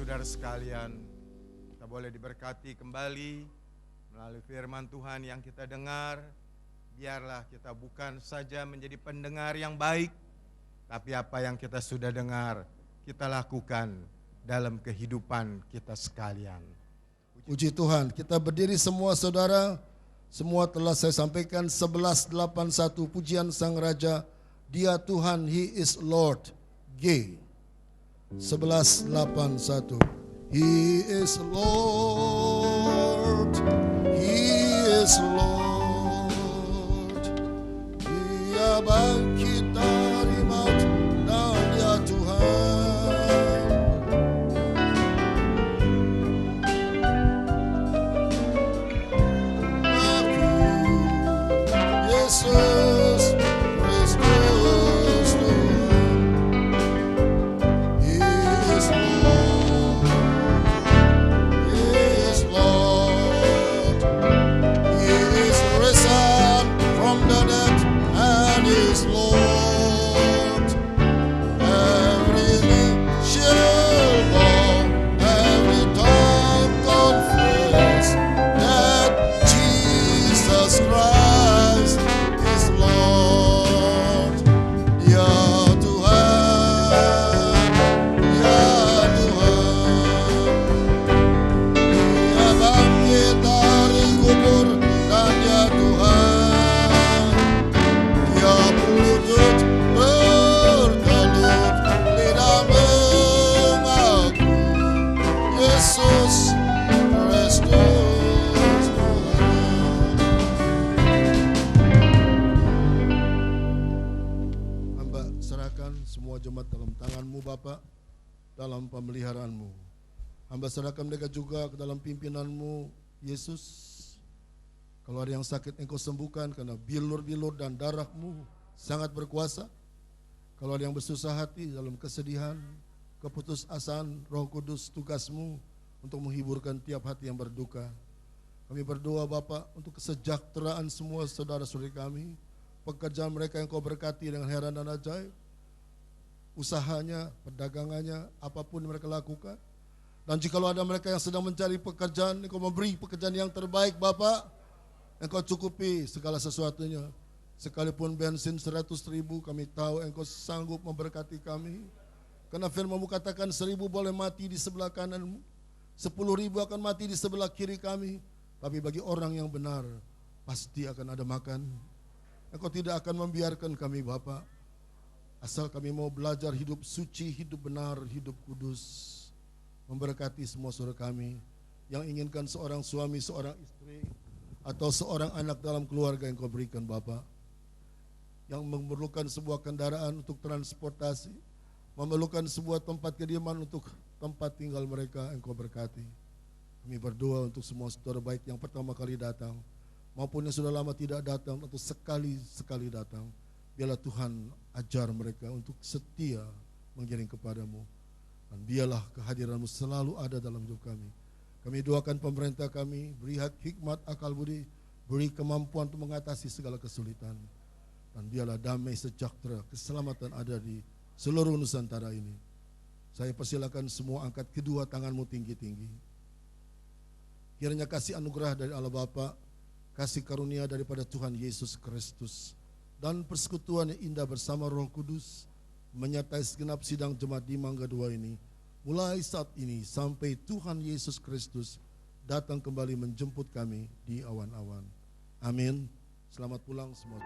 saudara sekalian, kita boleh diberkati kembali melalui firman Tuhan yang kita dengar. Biarlah kita bukan saja menjadi pendengar yang baik, tapi apa yang kita sudah dengar, kita lakukan dalam kehidupan kita sekalian. Puji Tuhan, kita berdiri semua saudara. Semua telah saya sampaikan 1181 pujian Sang Raja. Dia Tuhan, He is Lord. G 1181. He is Lord. He is Lord. Dia bangkit dari maut dan Dia Tuhan. Aku Yesus Kristus Tuhan. He is Lord. He is Lord. He is risen from the dead and is Lord. Every knee shall bow, every tongue confess that Jesus Christ is Lord. Ya Tuhan, ya Tuhan, Dia bangkit dari kubur dan ya Tuhan, Dia berlutut bertelut lidah mengaku Yesus Kristus Tuhan. Hamba serahkan semua jemaat dalam tangan-Mu Bapa, dalam pemeliharaanmu. Hamba serahkan mereka juga ke dalam pimpinan-Mu Yesus. Kalau ada yang sakit Engkau sembuhkan karena bilur-bilur dan darah-Mu sangat berkuasa. Kalau ada yang bersusah hati dalam kesedihan, keputusasaan, Roh Kudus tugas-Mu untuk menghiburkan tiap hati yang berduka. Kami berdoa Bapa untuk kesejahteraan semua saudara-saudari kami, pekerjaan mereka yang Kau berkati dengan heran dan ajaib, usahanya, perdagangannya, apapun yang mereka lakukan. Dan jikalau ada mereka yang sedang mencari pekerjaan, Engkau memberi pekerjaan yang terbaik Bapa. Engkau cukupi segala sesuatunya. Sekalipun bensin 100.000, kami tahu Engkau sanggup memberkati kami. Karena firman-Mu katakan 1.000 boleh mati di sebelah kanan-Mu, 10.000 akan mati di sebelah kiri kami. Tapi bagi orang yang benar, pasti akan ada makan. Engkau tidak akan membiarkan kami Bapa. Asal kami mau belajar hidup suci, hidup benar, hidup kudus. Memberkati semua saudara kami yang inginkan seorang suami, seorang istri, atau seorang anak dalam keluarga yang Kau berikan Bapa. Yang memerlukan sebuah kendaraan untuk transportasi, memerlukan sebuah tempat kediaman untuk tempat tinggal mereka, Engkau berkati. Kami berdoa untuk semua saudara baik yang pertama kali datang, maupun yang sudah lama tidak datang, atau sekali-sekali datang. Biarlah Tuhan ajar mereka untuk setia mengiring kepadamu. Dan biarlah kehadiran-Mu selalu ada dalam hidup kami. Kami doakan pemerintah kami, beri hikmat, akal budi, beri kemampuan untuk mengatasi segala kesulitan. Dan biarlah damai, sejahtera, keselamatan ada di seluruh Nusantara ini. Saya persilakan semua angkat kedua tanganmu tinggi-tinggi. Kiranya kasih anugerah dari Allah Bapa, kasih karunia daripada Tuhan Yesus Kristus, dan persekutuan yang indah bersama Roh Kudus menyertai segenap sidang jemaat di Mangga 2 ini, mulai saat ini sampai Tuhan Yesus Kristus datang kembali menjemput kami di awan-awan. Amin. Selamat pulang semua.